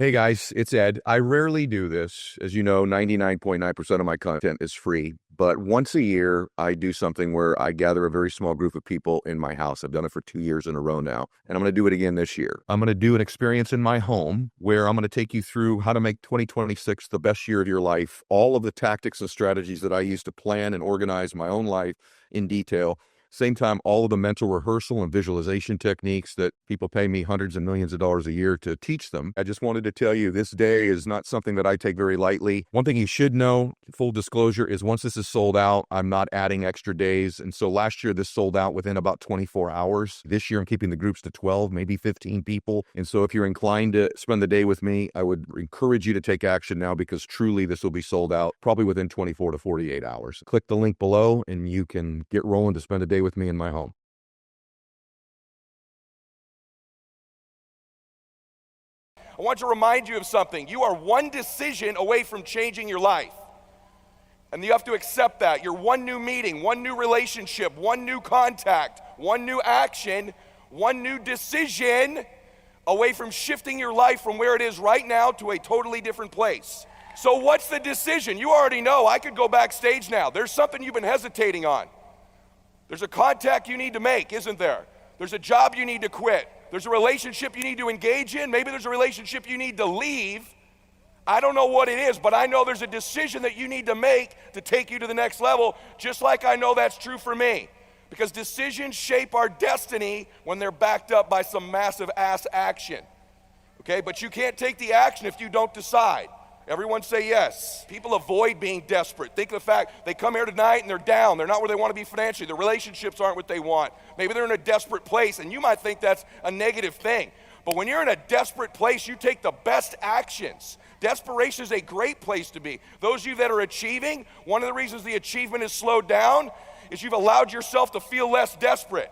Hey guys, it's Ed. I rarely do this. As you know, 99.9% of my content is free. But once a year, I do something where I gather a very small group of people in my house. I've done it for 2 years in a row now, and I'm going to do it again this year. I'm going to do an experience in my home where I'm going to take you through how to make 2026 the best year of your life, all of the tactics and strategies that I use to plan and organize my own life in detail. Same time, all of the mental rehearsal and visualization techniques that people pay me hundreds of millions of dollars a year to teach them. I just wanted to tell you this day is not something that I take very lightly. One thing you should know, full disclosure, is once this is sold out, I'm not adding extra days. And so last year, this sold out within about 24 hours. This year, I'm keeping the groups to 12, maybe 15 people. And so if you're inclined to spend the day with me, I would encourage you to take action now because truly this will be sold out probably within 24 to 48 hours. Click the link below and you can get rolling to spend a day with me in my home. I want to remind you of something. You are one decision away from changing your life. And you have to accept that. You're one new meeting, one new relationship, one new contact, one new action, one new decision away from shifting your life from where it is right now to a totally different place. So what's the decision? You already know. I could go backstage now. There's something you've been hesitating on. There's a contact you need to make, isn't there? There's a job you need to quit. There's a relationship you need to engage in. Maybe there's a relationship you need to leave. I don't know what it is, but I know there's a decision that you need to make to take you to the next level, just like I know that's true for me. Because decisions shape our destiny when they're backed up by some massive ass action. Okay, but you can't take the action if you don't decide. Everyone say yes. People avoid being desperate. Think of the fact they come here tonight and they're down. They're not where they want to be financially. Their relationships aren't what they want. Maybe they're in a desperate place, and you might think that's a negative thing. But when you're in a desperate place, you take the best actions. Desperation is a great place to be. Those of you that are achieving, one of the reasons the achievement is slowed down is you've allowed yourself to feel less desperate.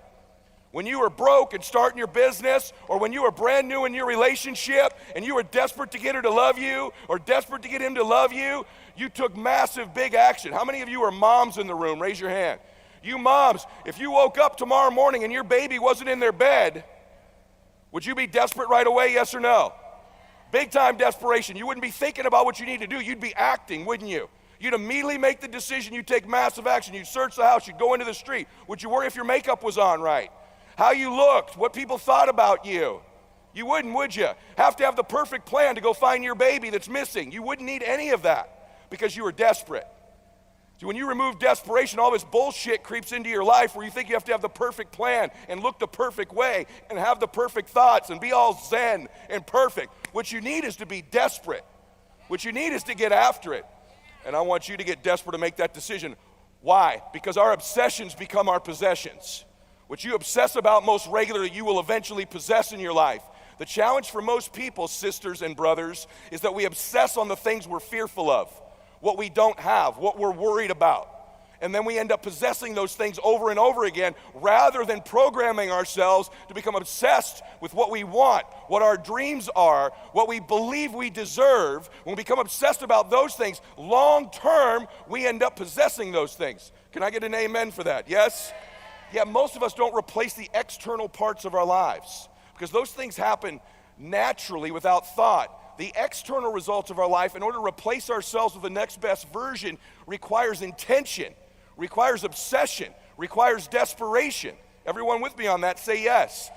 When you were broke and starting your business, or when you were brand new in your relationship and you were desperate to get her to love you or desperate to get him to love you, you took massive big action. How many of you are moms in the room? Raise your hand. You moms, if you woke up tomorrow morning and your baby wasn't in their bed, would you be desperate right away, yes or no? Big time desperation. You wouldn't be thinking about what you need to do. You'd be acting, wouldn't you? You'd immediately make the decision. You'd take massive action. You'd search the house. You'd go into the street. Would you worry if your makeup was on right? How you looked, what people thought about you? You wouldn't, would you? Have to have the perfect plan to go find your baby that's missing. You wouldn't need any of that because you were desperate. So when you remove desperation, all this bullshit creeps into your life where you think you have to have the perfect plan and look the perfect way and have the perfect thoughts and be all zen and perfect. What you need is to be desperate. What you need is to get after it. And I want you to get desperate to make that decision. Why? Because our obsessions become our possessions. What you obsess about most regularly, you will eventually possess in your life. The challenge for most people, sisters and brothers, is that we obsess on the things we're fearful of, what we don't have, what we're worried about. And then we end up possessing those things over and over again rather than programming ourselves to become obsessed with what we want, what our dreams are, what we believe we deserve. When we become obsessed about those things, long term, we end up possessing those things. Can I get an amen for that? Yes? Yeah, most of us don't replace the external parts of our lives because those things happen naturally without thought. The external results of our life, in order to replace ourselves with the next best version, requires intention, requires obsession, requires desperation. Everyone with me on that, say yes.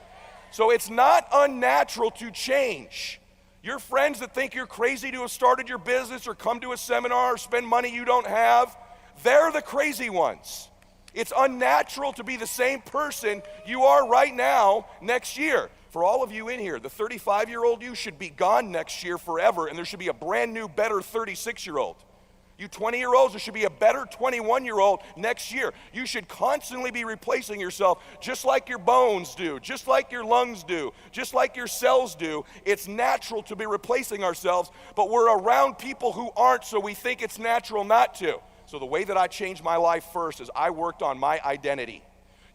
So it's not unnatural to change. Your friends that think you're crazy to have started your business or come to a seminar or spend money you don't have, they're the crazy ones. It's unnatural to be the same person you are right now next year. For all of you in here, the 35-year-old you should be gone next year forever, and there should be a brand new, better 36-year-old. You 20-year-olds, there should be a better 21-year-old next year. You should constantly be replacing yourself just like your bones do, just like your lungs do, just like your cells do. It's natural to be replacing ourselves, but we're around people who aren't, so we think it's natural not to. So the way that I changed my life first is I worked on my identity.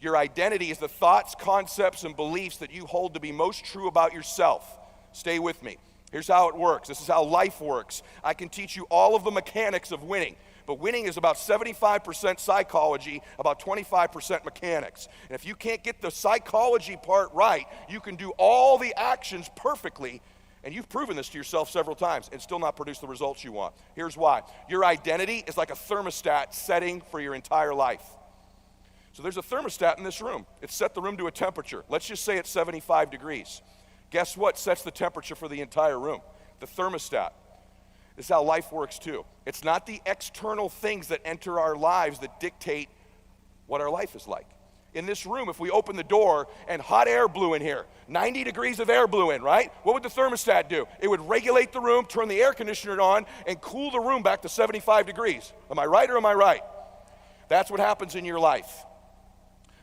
Your identity is the thoughts, concepts, and beliefs that you hold to be most true about yourself. Stay with me. Here's how it works. This is how life works. I can teach you all of the mechanics of winning, but winning is about 75% psychology, about 25% mechanics. And if you can't get the psychology part right, you can do all the actions perfectly, And you've proven this to yourself several times and still not produced the results you want. Here's why. Your identity is like a thermostat setting for your entire life. So there's a thermostat in this room. It's set the room to a temperature. Let's just say it's 75 degrees. Guess what sets the temperature for the entire room? The thermostat. This is how life works too. It's not the external things that enter our lives that dictate what our life is like. In this room, if we open the door and hot air blew in here, 90 degrees of air blew in, right? What would the thermostat do? It would regulate the room, turn the air conditioner on, and cool the room back to 75 degrees. Am I right or am I right? That's what happens in your life.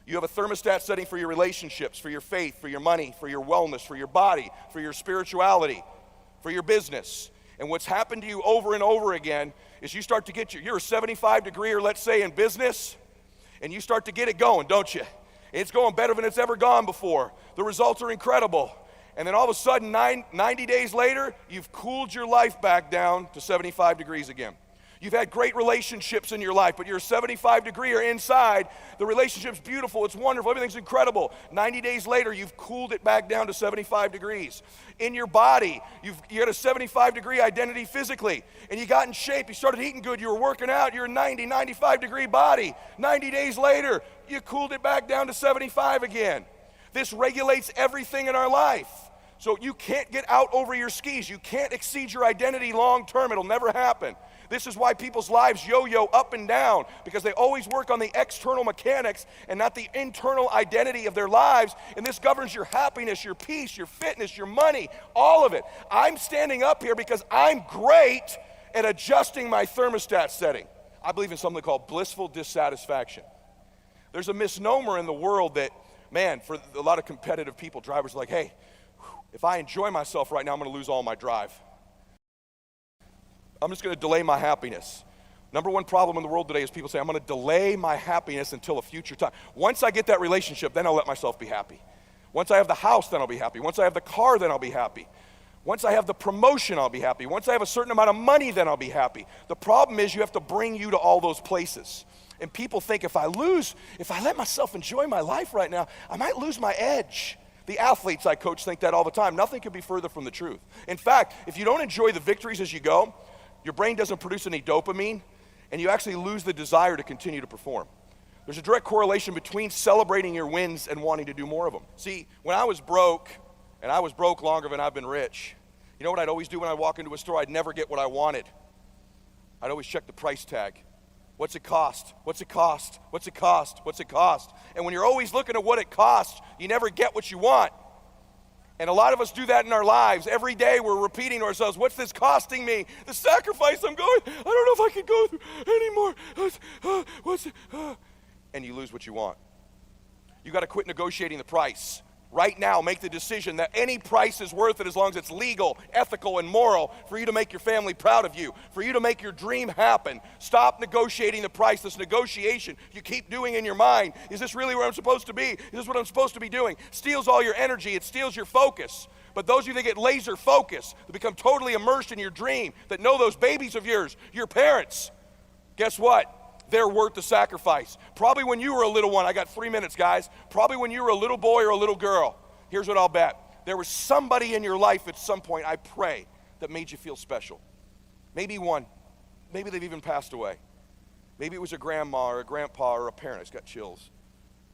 You have a thermostat setting for your relationships, for your faith, for your money, for your wellness, for your body, for your spirituality, for your business. And what's happened to you over and over again is you start to get you're a 75 degree, or let's say in business, and you start to get it going, don't you? It's going better than it's ever gone before. The results are incredible. And then all of a sudden, 90 days later, you've cooled your life back down to 75 degrees again. You've had great relationships in your life, but you're 75 degree or inside. The relationship's beautiful, it's wonderful, everything's incredible. 90 days later, you've cooled it back down to 75 degrees. In your body, you got a 75 degree identity physically, and you got in shape, you started eating good, you were working out, you're a 90, 95 degree body. 90 days later, you cooled it back down to 75 again. This regulates everything in our life. So you can't get out over your skis. You can't exceed your identity long term. It'll never happen. This is why people's lives yo-yo up and down, because they always work on the external mechanics and not the internal identity of their lives. And this governs your happiness, your peace, your fitness, your money, all of it. I'm standing up here because I'm great at adjusting my thermostat setting. I believe in something called blissful dissatisfaction. There's a misnomer in the world that, man, for a lot of competitive people, drivers are like, hey, if I enjoy myself right now, I'm going to lose all my drive. I'm just going to delay my happiness. Number one problem in the world today is people say, I'm going to delay my happiness until a future time. Once I get that relationship, then I'll let myself be happy. Once I have the house, then I'll be happy. Once I have the car, then I'll be happy. Once I have the promotion, I'll be happy. Once I have a certain amount of money, then I'll be happy. The problem is you have to bring you to all those places. And people think if I let myself enjoy my life right now, I might lose my edge. The athletes I coach think that all the time. Nothing could be further from the truth. In fact, if you don't enjoy the victories as you go, your brain doesn't produce any dopamine, and you actually lose the desire to continue to perform. There's a direct correlation between celebrating your wins and wanting to do more of them. See, when I was broke, and I was broke longer than I've been rich, you know what I'd always do when I walk into a store? I'd never get what I wanted. I'd always check the price tag. What's it cost? What's it cost? What's it cost? What's it cost? And when you're always looking at what it costs, you never get what you want. And a lot of us do that in our lives. Every day we're repeating to ourselves, what's this costing me? The sacrifice I'm going, I don't know if I can go through anymore. And you lose what you want. You got to quit negotiating the price. Right now, make the decision that any price is worth it as long as it's legal, ethical, and moral for you to make your family proud of you, for you to make your dream happen. Stop negotiating the price. This negotiation you keep doing in your mind. Is this really where I'm supposed to be? Is this what I'm supposed to be doing? Steals all your energy. It steals your focus. But those of you that get laser focused, that become totally immersed in your dream, that know those babies of yours, your parents, guess what? They're worth the sacrifice. Probably when you were a little one, I got 3 minutes, guys. Probably when you were a little boy or a little girl. Here's what I'll bet. There was somebody in your life at some point, I pray, that made you feel special. Maybe one. Maybe they've even passed away. Maybe it was a grandma or a grandpa or a parent. I just got chills.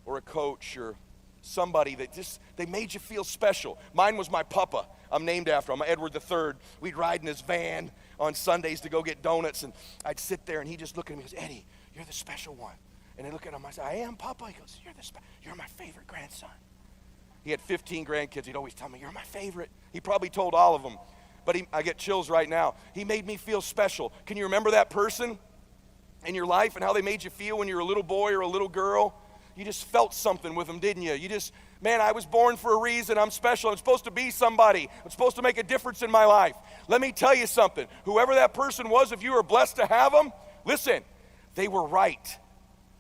Or a coach or somebody that they made you feel special. Mine was my papa. I'm named after him. I'm Edward III. We'd ride in his van on Sundays to go get donuts, and I'd sit there, and he'd just look at me and goes, Eddie, you're the special one. And I look at him, I say, I am, Papa. He goes, you're my favorite grandson. He had 15 grandkids. He'd always tell me, you're my favorite. He probably told all of them, but I get chills right now. He made me feel special. Can you remember that person in your life and how they made you feel when you were a little boy or a little girl? You just felt something with them, didn't you? Man, I was born for a reason. I'm special. I'm supposed to be somebody. I'm supposed to make a difference in my life. Let me tell you something. Whoever that person was, if you were blessed to have them, listen, they were right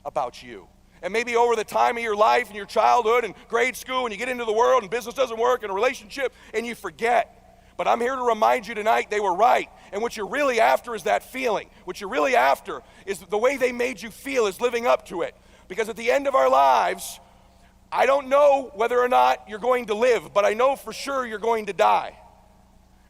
about you. And maybe over the time of your life and your childhood and grade school, and you get into the world and business doesn't work and a relationship and you forget. But I'm here to remind you tonight they were right. And what you're really after is that feeling. What you're really after is the way they made you feel is living up to it. Because at the end of our lives, I don't know whether or not you're going to live, but I know for sure you're going to die.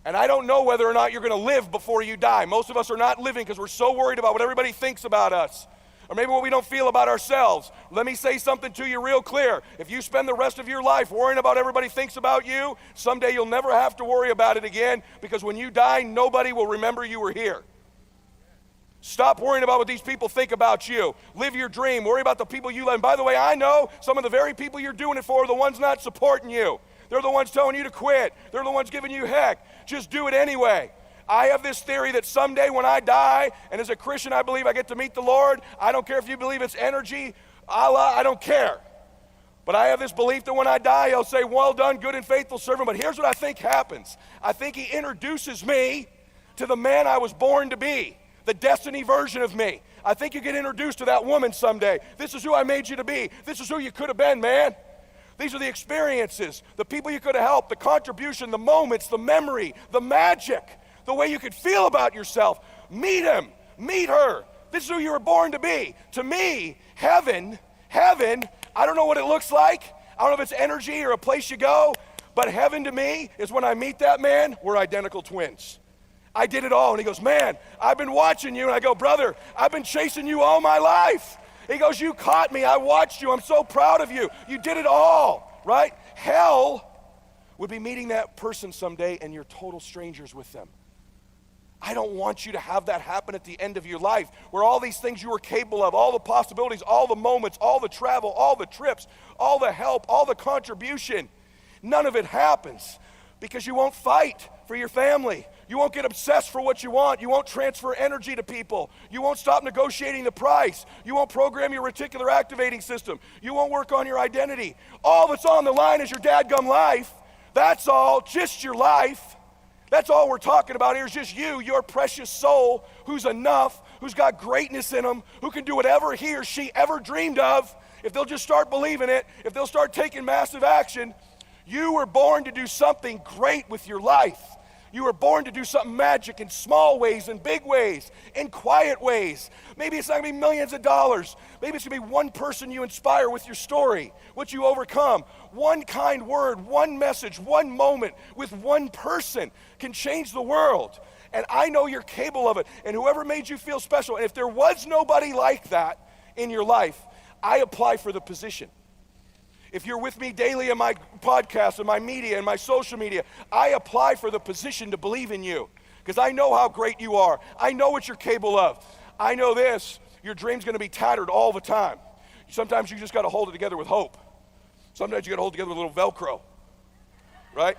And I don't know whether or not you're going to live before you die. Most of us are not living because we're so worried about what everybody thinks about us, or maybe what we don't feel about ourselves. Let me say something to you real clear. If you spend the rest of your life worrying about what everybody thinks about you, someday you'll never have to worry about it again, because when you die, nobody will remember you were here. Stop worrying about what these people think about you. Live your dream. Worry about the people you love. And by the way, I know some of the very people you're doing it for are the ones not supporting you. They're the ones telling you to quit. They're the ones giving you heck. Just do it anyway. I have this theory that someday when I die, and as a Christian I believe I get to meet the Lord. I don't care if you believe it's energy, Allah, I don't care. But I have this belief that when I die, he'll say, well done, good and faithful servant. But here's what I think happens. I think he introduces me to the man I was born to be, the destiny version of me. I think you get introduced to that woman someday. This is who I made you to be. This is who you could have been, man. These are the experiences, the people you could have helped, the contribution, the moments, the memory, the magic, the way you could feel about yourself. Meet him, meet her. This is who you were born to be. To me, heaven, I don't know what it looks like. I don't know if it's energy or a place you go, but heaven to me is when I meet that man, we're identical twins. I did it all. And he goes, man, I've been watching you. And I go, brother, I've been chasing you all my life. He goes, you caught me. I watched you. I'm so proud of you. You did it all, right? Hell would be meeting that person someday and you're total strangers with them. I don't want you to have that happen at the end of your life, where all these things you were capable of, all the possibilities, all the moments, all the travel, all the trips, all the help, all the contribution, none of it happens because you won't fight for your family. You won't get obsessed for what you want. You won't transfer energy to people. You won't stop negotiating the price. You won't program your reticular activating system. You won't work on your identity. All that's on the line is your dadgum life. That's all, just your life. That's all we're talking about here is just you, your precious soul, who's enough, who's got greatness in them, who can do whatever he or she ever dreamed of, if they'll just start believing it, if they'll start taking massive action. You were born to do something great with your life. You were born to do something magic in small ways, in big ways, in quiet ways. Maybe it's not gonna be millions of dollars. Maybe it's gonna be one person you inspire with your story, what you overcome. One kind word, one message, one moment with one person can change the world. And I know you're capable of it. And whoever made you feel special, and if there was nobody like that in your life, I apply for the position. If you're with me daily in my podcast, in my media, in my social media, I apply for the position to believe in you because I know how great you are. I know what you're capable of. I know this, your dream's gonna be tattered all the time. Sometimes you just gotta hold it together with hope. Sometimes you gotta hold it together with a little Velcro, right?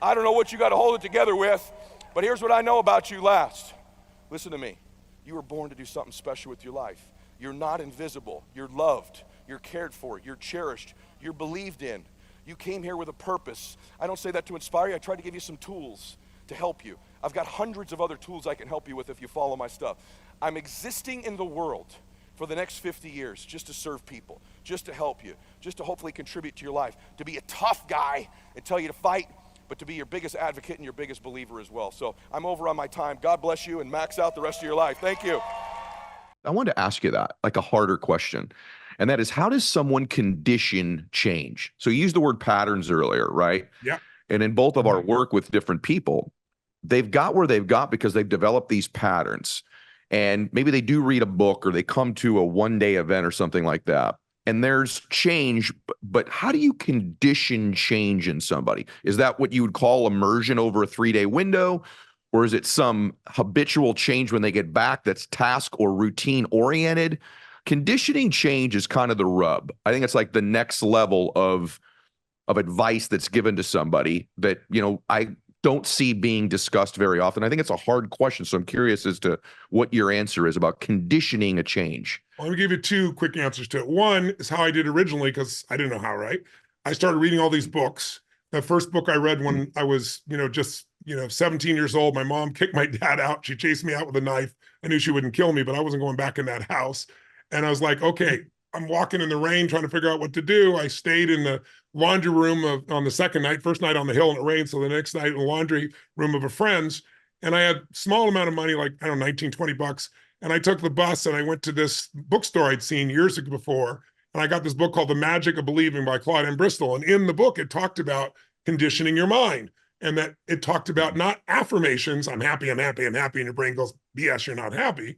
I don't know what you gotta hold it together with, but here's what I know about you last. Listen to me. You were born to do something special with your life. You're not invisible. You're loved. You're cared for. You're cherished. You're believed in. You came here with a purpose. I don't say that to inspire you. I try to give you some tools to help you. I've got hundreds of other tools I can help you with if you follow my stuff. I'm existing in the world for the next 50 years just to serve people, just to help you, just to hopefully contribute to your life, to be a tough guy and tell you to fight, but to be your biggest advocate and your biggest believer as well. So I'm over on my time. God bless you and max out the rest of your life. Thank you. I wanted to ask you that, like a harder question. And that is, how does someone condition change? So you used the word patterns earlier, right? Yeah. And in both of our work with different people, they've got where they've got because they've developed these patterns. And maybe they do read a book or they come to a one-day event or something like that. And there's change, but how do you condition change in somebody? Is that what you would call immersion over a 3-day window? Or is it some habitual change when they get back that's task or routine oriented? Conditioning change is kind of the rub. I think it's like the next level of advice that's given to somebody that, you know, I don't see being discussed very often. I think it's a hard question. So I'm curious as to what your answer is about conditioning a change. Well, let me give you two quick answers to it. One is how I did originally, because I didn't know how, right? I started reading all these books. The first book I read when I was, just 17 years old, my mom kicked my dad out. She chased me out with a knife. I knew she wouldn't kill me, but I wasn't going back in that house. And I was like, okay, I'm walking in the rain trying to figure out what to do. I stayed in the laundry room on the second night, first night on the hill and it rained. So the next night in the laundry room of a friend's. And I had a small amount of money, like, I don't know, 19, 20 bucks. And I took the bus and I went to this bookstore I'd seen years ago before. And I got this book called The Magic of Believing by Claude M. Bristol. And in the book, it talked about conditioning your mind. and that it talked about not affirmations, I'm happy, I'm happy, I'm happy, and your brain goes, BS, you're not happy.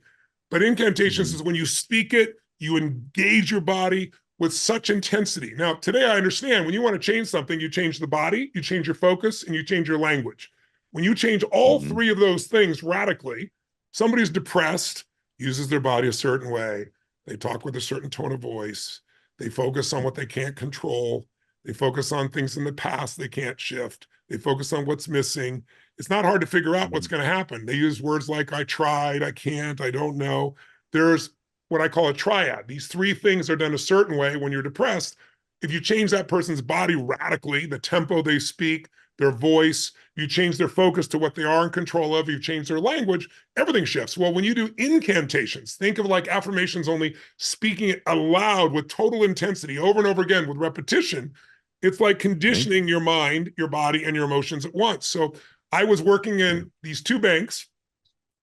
But incantations is when you speak it, you engage your body with such intensity. Now, today I understand when you want to change something, you change the body, you change your focus, and you change your language. When you change all three of those things radically, somebody's depressed, uses their body a certain way, they talk with a certain tone of voice, they focus on what they can't control, they focus on things in the past they can't shift, they focus on what's missing. It's not hard to figure out what's going to happen. They use words like I tried, I can't, I don't know. There's what I call a triad. These three things are done a certain way when you're depressed. If you change that person's body radically, the tempo they speak, their voice, you change their focus to what they are in control of, you change their language, everything shifts. Well, when you do incantations, think of like affirmations, only speaking it aloud with total intensity over and over again with repetition. It's like conditioning your mind, your body, and your emotions at once. So I was working in these two banks.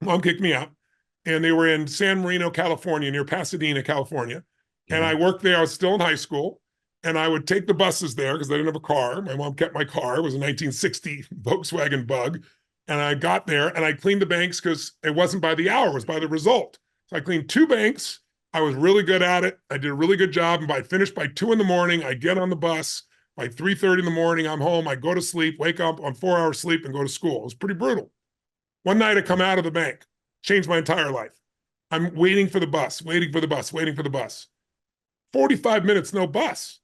Mom kicked me out, and they were in San Marino, California, near Pasadena, California. And I worked there. I was still in high school, and I would take the buses there because I didn't have a car. My mom kept my car. It was a 1960 Volkswagen Bug. And I got there, and I cleaned the banks because it wasn't by the hour, it was by the result. So I cleaned two banks. I was really good at it. I did a really good job. And I finished by 2 a.m, I get on the bus. By 3:30 in the morning, I'm home. I go to sleep, wake up on 4 hours sleep, and go to school. It was pretty brutal. One night I come out of the bank, changed my entire life. I'm waiting for the bus, waiting for the bus, waiting for the bus. 45 minutes, no bus.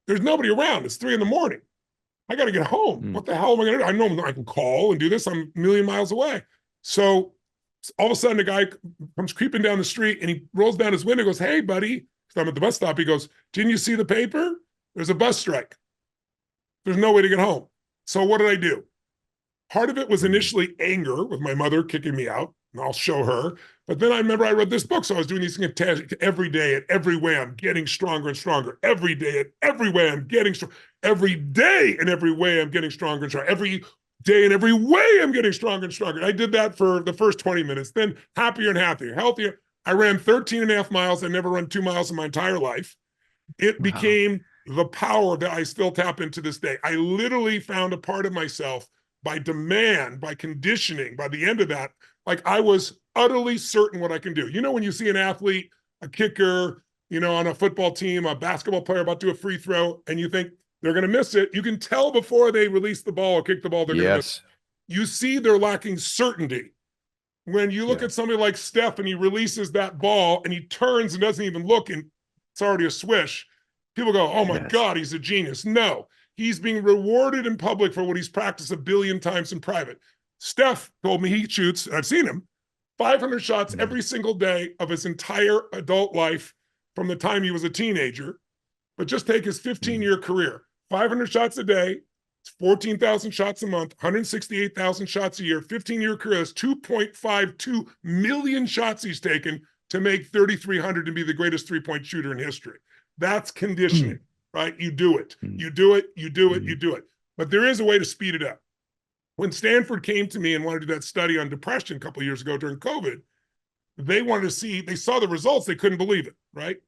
There's nobody around. It's 3 a.m. I got to get home. What the hell am I going to do? I know I can call and do this. I'm a million miles away. So all of a sudden, a guy comes creeping down the street, and he rolls down his window and goes, hey, buddy. I'm at the bus stop. He goes, didn't you see the paper? There's a bus strike. There's no way to get home. So what did I do? Part of it was initially anger with my mother kicking me out, and I'll show her. But then I remember I read this book, so I was doing these things every day, and every way I'm getting stronger and stronger. Every day, and every way I'm getting stronger. Every day, and every way I'm getting stronger and stronger. Every day, and every way I'm getting stronger and stronger. I did that for the first 20 minutes, then happier and happier, healthier. I ran 13 and a half miles. I never run 2 miles in my entire life. It became the power that I still tap into this day. I literally found a part of myself by demand, by conditioning, by the end of that, like I was utterly certain what I can do. You know, when you see an athlete, a kicker, you know, on a football team, a basketball player about to do a free throw, and you think they're going to miss it, you can tell before they release the ball or kick the ball, they're going to miss it. You see they're lacking certainty. When you look at somebody like Steph and he releases that ball and he turns and doesn't even look and it's already a swish, people go, oh my God, he's a genius. No, he's being rewarded in public for what he's practiced 1 billion times in private. Steph told me he shoots, I've seen him, 500 shots every single day of his entire adult life from the time he was a teenager. But just take his 15-year career, 500 shots a day, it's 14,000 shots a month, 168,000 shots a year, 15-year career, that's 2.52 million shots he's taken to make 3,300 and be the greatest three-point shooter in history. That's conditioning, right? You do it, you do it, you do it, you do it. But there is a way to speed it up. When Stanford came to me and wanted to do that study on depression a couple of years ago during COVID, they wanted to see, they saw the results, they couldn't believe it, right?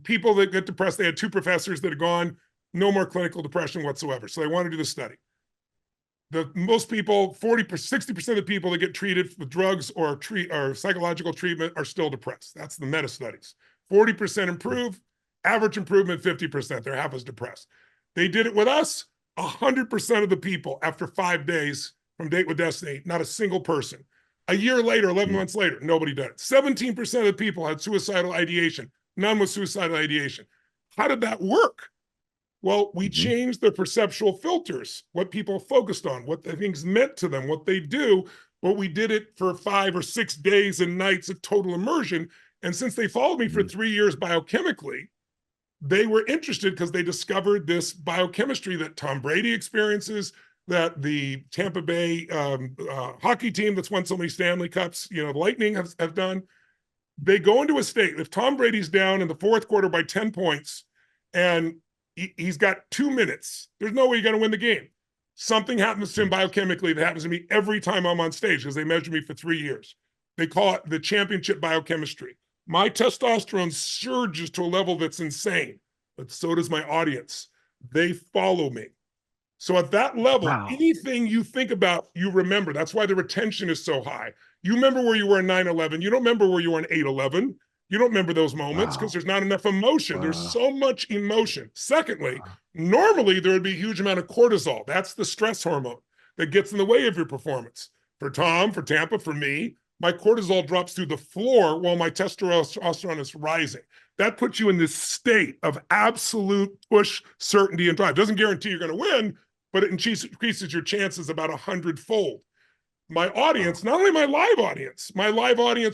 People that get depressed, they had 2 professors that had gone, no more clinical depression whatsoever. So they wanted to do the study. Most people, 60% of the people that get treated with drugs or psychological treatment are still depressed. That's the meta studies. 40% improve, average improvement 50%. They're half as depressed. They did it with us. 100% of the people after 5 days from Date with Destiny, not a single person. A year later, 11 months later, nobody did it. 17% of the people had suicidal ideation. None was suicidal ideation. How did that work? Well, we changed their perceptual filters, what people focused on, what the things meant to them, what they do. But we did it for 5 or 6 days and nights of total immersion. And since they followed me for 3 years biochemically, they were interested because they discovered this biochemistry that Tom Brady experiences, that the Tampa Bay hockey team that's won so many Stanley Cups, you know, the Lightning have done. They go into a state, if Tom Brady's down in the 4th quarter by 10 points and he's got 2 minutes, there's no way you're going to win the game. Something happens to him biochemically that happens to me every time I'm on stage because they measure me for 3 years. They call it the championship biochemistry. My testosterone surges to a level that's insane, but so does my audience. They follow me. So at that level, Wow. anything you think about, you remember. That's why the retention is so high. You remember where you were in 9/11. You don't remember where you were in 8/11. You don't remember those moments because Wow. there's not enough emotion. There's so much emotion. Secondly, normally there would be a huge amount of cortisol. That's the stress hormone that gets in the way of your performance. For Tom, for Tampa, for me, my cortisol drops through the floor while my testosterone is rising. That puts you in this state of absolute push, certainty, and drive. Doesn't guarantee you're going to win, but it increases your chances about 100-fold. My audience, not only my live audience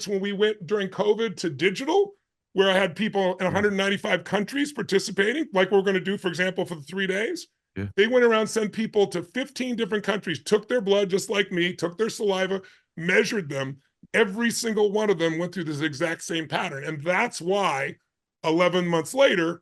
when we went during COVID to digital, where I had people in 195 countries participating, like we're going to do, for example, for the 3 days. Yeah. They went around, sent people to 15 different countries, took their blood just like me, took their saliva, measured them. Every single one of them went through this exact same pattern. And that's why 11 months later,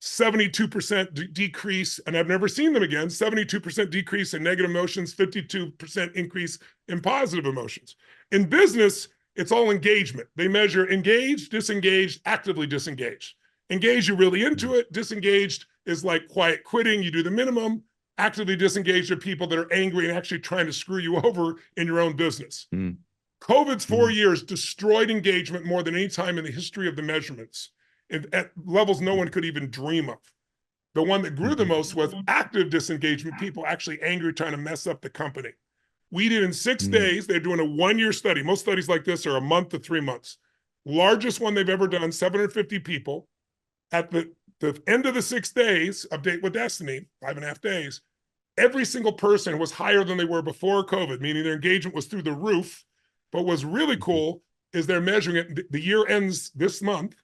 72% decrease, and I've never seen them again, 72% decrease in negative emotions, 52% increase in positive emotions. In business, it's all engagement. They measure engaged, disengaged, actively disengaged. Engaged, you're really into it. Disengaged is like quiet quitting. You do the minimum. Actively disengaged are people that are angry and actually trying to screw you over in your own business. COVID's 4 years destroyed engagement more than any time in the history of the measurements, at levels no one could even dream of. The one that grew the most was active disengagement, people actually angry, trying to mess up the company. We did in 6 days, they're doing a 1-year study. Most studies like this are a month to 3 months. Largest one they've ever done, 750 people. At the end of the 6 days of Date with Destiny, 5.5 days, every single person was higher than they were before COVID, meaning their engagement was through the roof. But what's really cool is they're measuring it. The year ends this month,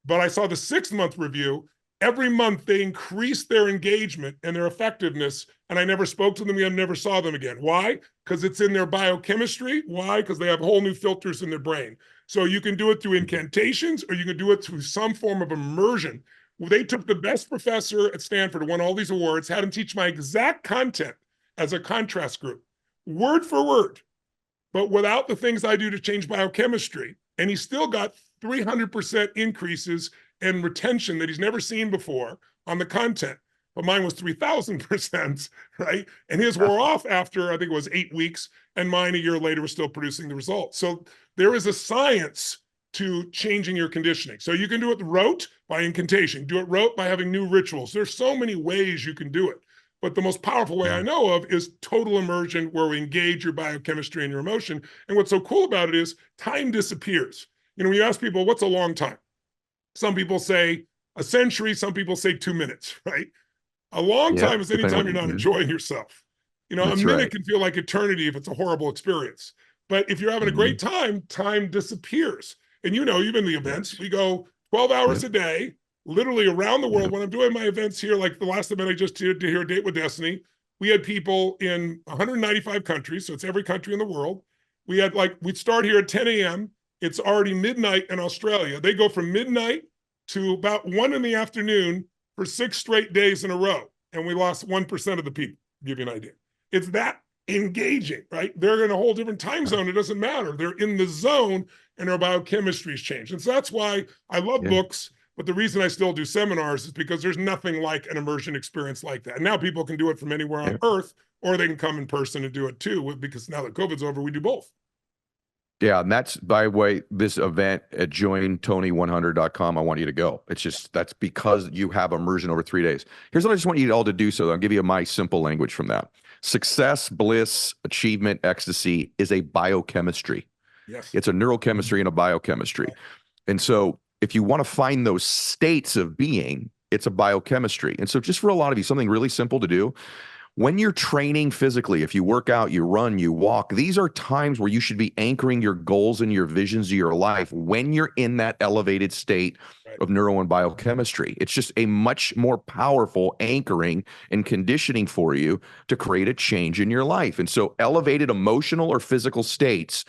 but I saw the 6-month review. Every month they increased their engagement and their effectiveness, and I never spoke to them again, never saw them again. Why? Because it's in their biochemistry. Why? Because they have whole new filters in their brain. So you can do it through incantations, or you can do it through some form of immersion. They took the best professor at Stanford, who won all these awards, had him teach my exact content as a contrast group, word for word, but without the things I do to change biochemistry. And he still got 300% increases in retention that he's never seen before on the content. But mine was 3,000%, right? And his wore off after, I think it was 8 weeks, and mine a year later was still producing the results. So there is a science to changing your conditioning. So you can do it rote by incantation, do it rote by having new rituals. There's so many ways you can do it. But the most powerful way I know of is total immersion, where we engage your biochemistry and your emotion. And what's so cool about it is time disappears. You know, when you ask people, what's a long time? Some people say a century, some people say 2 minutes, right? A long time is any time you're not enjoying yourself. You know, That's a minute right. can feel like eternity if it's a horrible experience. But if you're having a great time, time disappears. And you know, you've been to the events. We go 12 hours a day, literally around the world. When I'm doing my events here, like the last event I just did to hear Date with Destiny, we had people in 195 countries. So it's every country in the world. We had we'd start here at 10 a.m. It's already midnight in Australia. They go from midnight to about 1 in the afternoon for 6 straight days in a row. And we lost 1% of the people, to give you an idea. It's that engaging, right? They're in a whole different time zone. It doesn't matter. They're in the zone and their biochemistry's changed. And so that's why I love books. But the reason I still do seminars is because there's nothing like an immersion experience like that. And now people can do it from anywhere on earth, or they can come in person and do it too, because now that COVID's over, we do both. Yeah, and that's, by the way, this event at jointony100.com. I want you to go. It's just, that's because you have immersion over 3 days. Here's what I just want you all to do. So I'll give you my simple language from that. Success, bliss, achievement, ecstasy is a biochemistry. Yes. It's a neurochemistry and a biochemistry. And so if you want to find those states of being, it's a biochemistry. And so just for a lot of you, something really simple to do. When you're training physically, if you work out, you run, you walk, these are times where you should be anchoring your goals and your visions of your life when you're in that elevated state of neuro and biochemistry. It's just a much more powerful anchoring and conditioning for you to create a change in your life. And so elevated emotional or physical states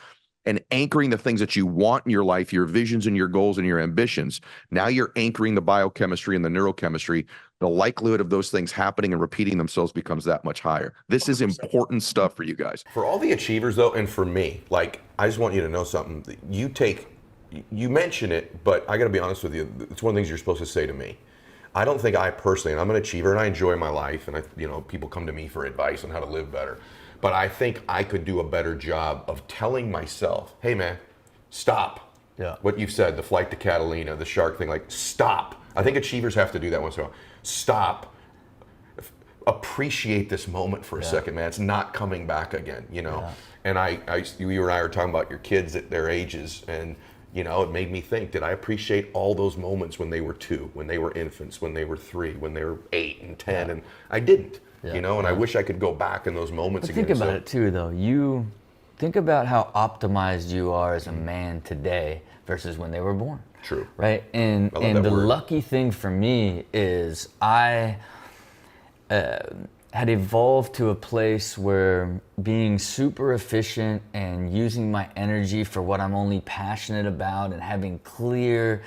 and anchoring the things that you want in your life, your visions and your goals and your ambitions. Now you're anchoring the biochemistry and the neurochemistry. The likelihood of those things happening and repeating themselves becomes that much higher. This is important stuff for you guys. For all the achievers though, and for me, like, I just want you to know something. You mention it, but I gotta be honest with you, it's one of the things you're supposed to say to me. I don't think I personally, and I'm an achiever and I enjoy my life, and people come to me for advice on how to live better. But I think I could do a better job of telling myself, hey man, stop. Yeah. What you've said, the flight to Catalina, the shark thing, like stop. I think achievers have to do that once in a while. Stop. Appreciate this moment for a second, man. It's not coming back again, Yeah. And you and I were talking about your kids at their ages, and it made me think, did I appreciate all those moments when they were 2, when they were infants, when they were 3, when they were 8 and 10, and I didn't, and I wish I could go back in those moments again. Think about it too, though. You think about how optimized you are as a man today versus when they were born. True. Right? And the lucky thing for me is I had evolved to a place where being super efficient and using my energy for what I'm only passionate about and having clear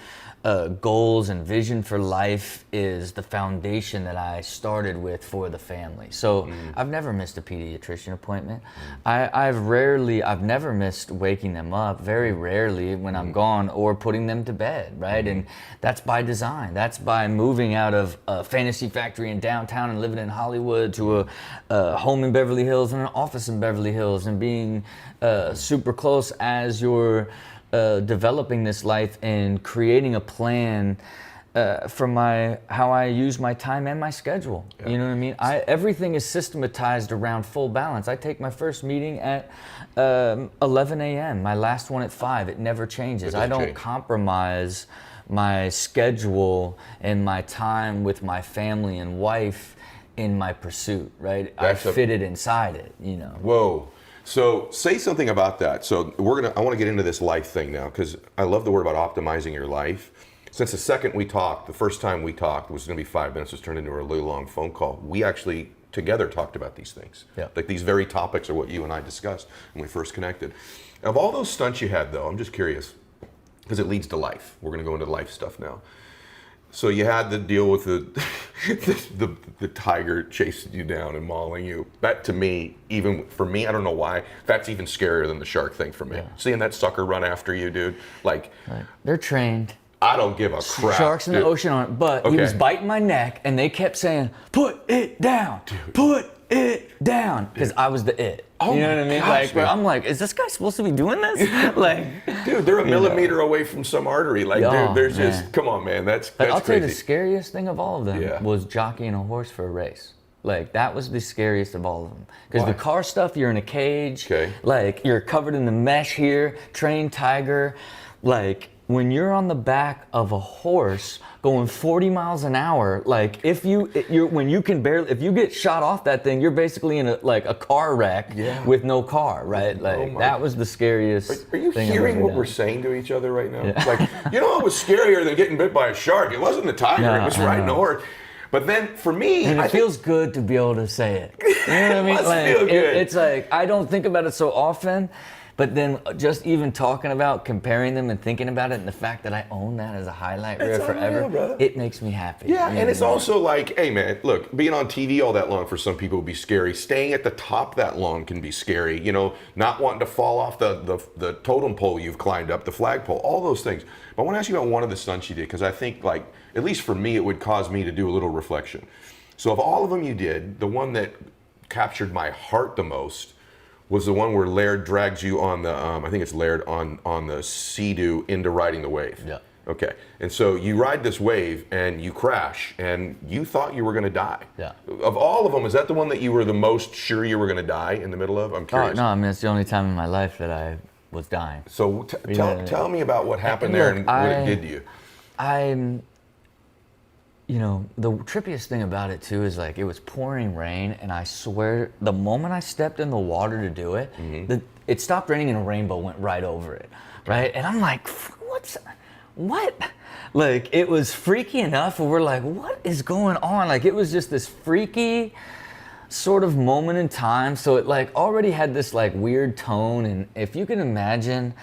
goals and vision for life is the foundation that I started with for the family. So I've never missed a pediatrician appointment. I've never missed waking them up, very rarely when I'm gone, or putting them to bed, right? And that's by design. That's by moving out of a fantasy factory in downtown and living in Hollywood to a home in Beverly Hills and an office in Beverly Hills, and being super close as you're developing this life and creating a plan for how I use my time and my schedule. Yeah. You know what I mean? Everything is systematized around full balance. I take my first meeting at 11 a.m., my last one at 5. It never changes. I don't compromise my schedule and my time with my family and wife in my pursuit, right? I fit it inside it, Whoa. So say something about that. So I want to get into this life thing now, because I love the word about optimizing your life. Since the first time we talked was going to be 5 minutes, was turned into a really long phone call. We actually together talked about these things. Yeah. Like these very topics are what you and I discussed when we first connected. Of all those stunts you had though, I'm just curious, because it leads to life. We're going to go into life stuff now. So you had the deal with the tiger chasing you down and mauling you. That to me, even for me, I don't know why, that's even scarier than the shark thing for me. Yeah. Seeing that sucker run after you, dude, like. Right. They're trained. I don't give a crap. Sharks in the ocean aren't, but he was biting my neck and they kept saying, put it down, put it down, because I was the it. Oh, you know what I mean? Gosh, like, I'm like, is this guy supposed to be doing this? Like, dude, they're a millimeter away from some artery. Like, dude, there's just, come on, man, that's I'll crazy. tell you, the scariest thing of all of them was jockeying a horse for a race. Like, that was the scariest of all of them. Because the car stuff, you're in a cage. Okay. Like, you're covered in the mesh here, trained tiger. Like, when you're on the back of a horse going 40 miles an hour, like if you get shot off that thing, you're basically in a car wreck with no car, right? Like that was the scariest. Are you hearing what we're saying to each other right now? Yeah. Like, what was scarier than getting bit by a shark? It wasn't the tiger, it was riding a horse. But then for me, and it feels good to be able to say it. You know what I mean? Like, feel good. It's like, I don't think about it so often. But then just even talking about comparing them and thinking about it, and the fact that I own that as a highlight reel forever, it makes me happy. Yeah, and it's also like, hey man, look, being on TV all that long for some people would be scary. Staying at the top that long can be scary. Not wanting to fall off the totem pole you've climbed up, the flagpole, all those things. But I want to ask you about one of the stunts you did, because I think, like, at least for me, it would cause me to do a little reflection. So of all of them you did, the one that captured my heart the most was the one where Laird drags you on the, I think it's Laird, on the Sea-Doo into riding the wave. Yeah. Okay. And so you ride this wave and you crash and you thought you were going to die. Yeah. Of all of them, is that the one that you were the most sure you were going to die in the middle of? I'm curious. Oh, no, I mean, it's the only time in my life that I was dying. So tell me about what happened there and what it did to you. The trippiest thing about it too is, like, it was pouring rain, and I swear the moment I stepped in the water to do it, it stopped raining and a rainbow went right over it, right? And I'm like, what? Like, it was freaky enough where we're like, what is going on? Like, it was just this freaky sort of moment in time. So it, like, already had this, like, weird tone. And if you can imagine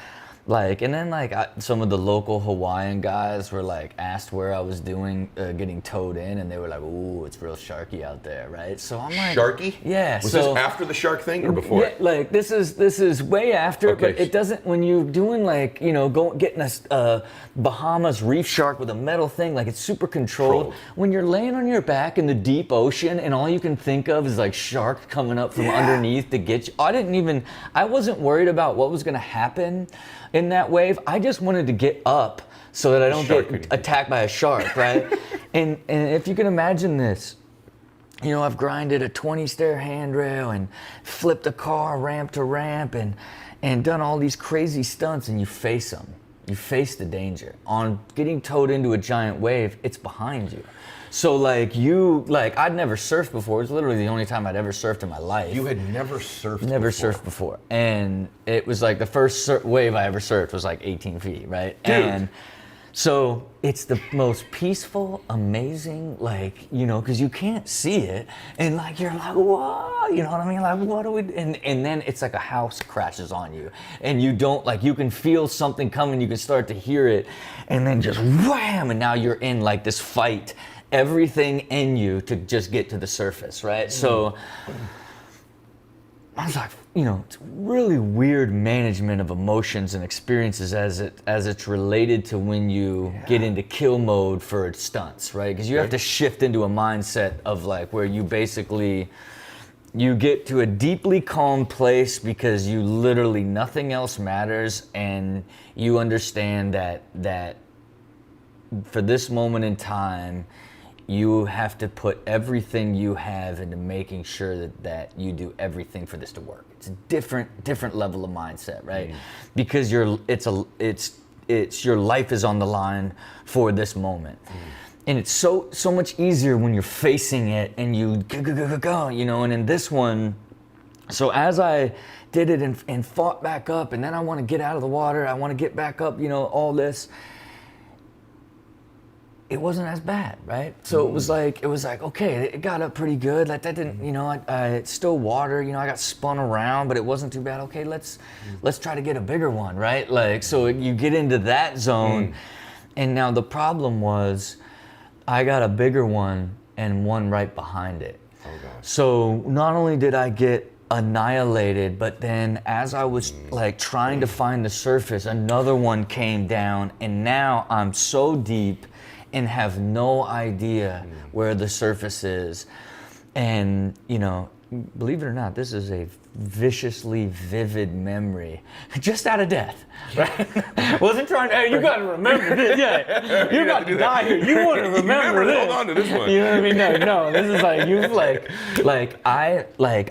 Like, and then like some of the local Hawaiian guys were like asked where I was doing, getting towed in, and they were like, "Ooh, it's real sharky out there," right? So I'm like, Sharky? Yeah. Was so, this after the shark thing or before? Yeah, like this is way after, Okay. but it doesn't. When you're doing like getting a Bahamas reef shark with a metal thing, like it's super controlled. When you're laying on your back in the deep ocean and all you can think of is like shark coming up from underneath to get you. I wasn't worried about what was gonna happen in that wave. I just wanted to get up so that I don't get attacked by a shark, right? and if you can imagine this, I've grinded a 20 stair handrail and flipped a car ramp to ramp and done all these crazy stunts, and you face them. You face the danger. On getting towed into a giant wave, it's behind you. So I'd never surfed before. It was literally the only time I'd ever surfed in my life. You had never surfed Never surfed before. And it was like the first wave I ever surfed was like 18 feet, right? Dude. And so it's the most peaceful, amazing, because you can't see it. And like, you're like, whoa, you know what I mean? Like, what do we, and then it's like a house crashes on you. And you don't, you can feel something coming, you can start to hear it. And then just wham, and now you're in like this fight. Everything in you to just get to the surface, right? So I was like, it's really weird management of emotions and experiences as it's related to when you get into kill mode for stunts, right? Because you have to shift into a mindset of like where you basically you get to a deeply calm place because you literally nothing else matters, and you understand that for this moment in time, you have to put everything you have into making sure that you do everything for this to work. It's a different level of mindset, right? Because it's your life is on the line for this moment. And it's so much easier when you're facing it and you go, and in this one, so as I did it and fought back up, and then I want to get out of the water, I want to get back up, all this, it wasn't as bad, right? So it was like, okay, it got up pretty good. Like that didn't, it's still water, I got spun around, but it wasn't too bad. Okay, let's try to get a bigger one, right? Like, so you get into that zone. And now the problem was I got a bigger one and one right behind it. Oh, gosh. So not only did I get annihilated, but then as I was like trying to find the surface, another one came down, and now I'm so deep and have no idea where the surface is. And, believe it or not, this is a viciously vivid memory, just out of death, right? Wasn't trying to, hey, you gotta remember this, you're about to die here, you wanna remember this. Hold on to this one. You know what I mean? No, this is like, you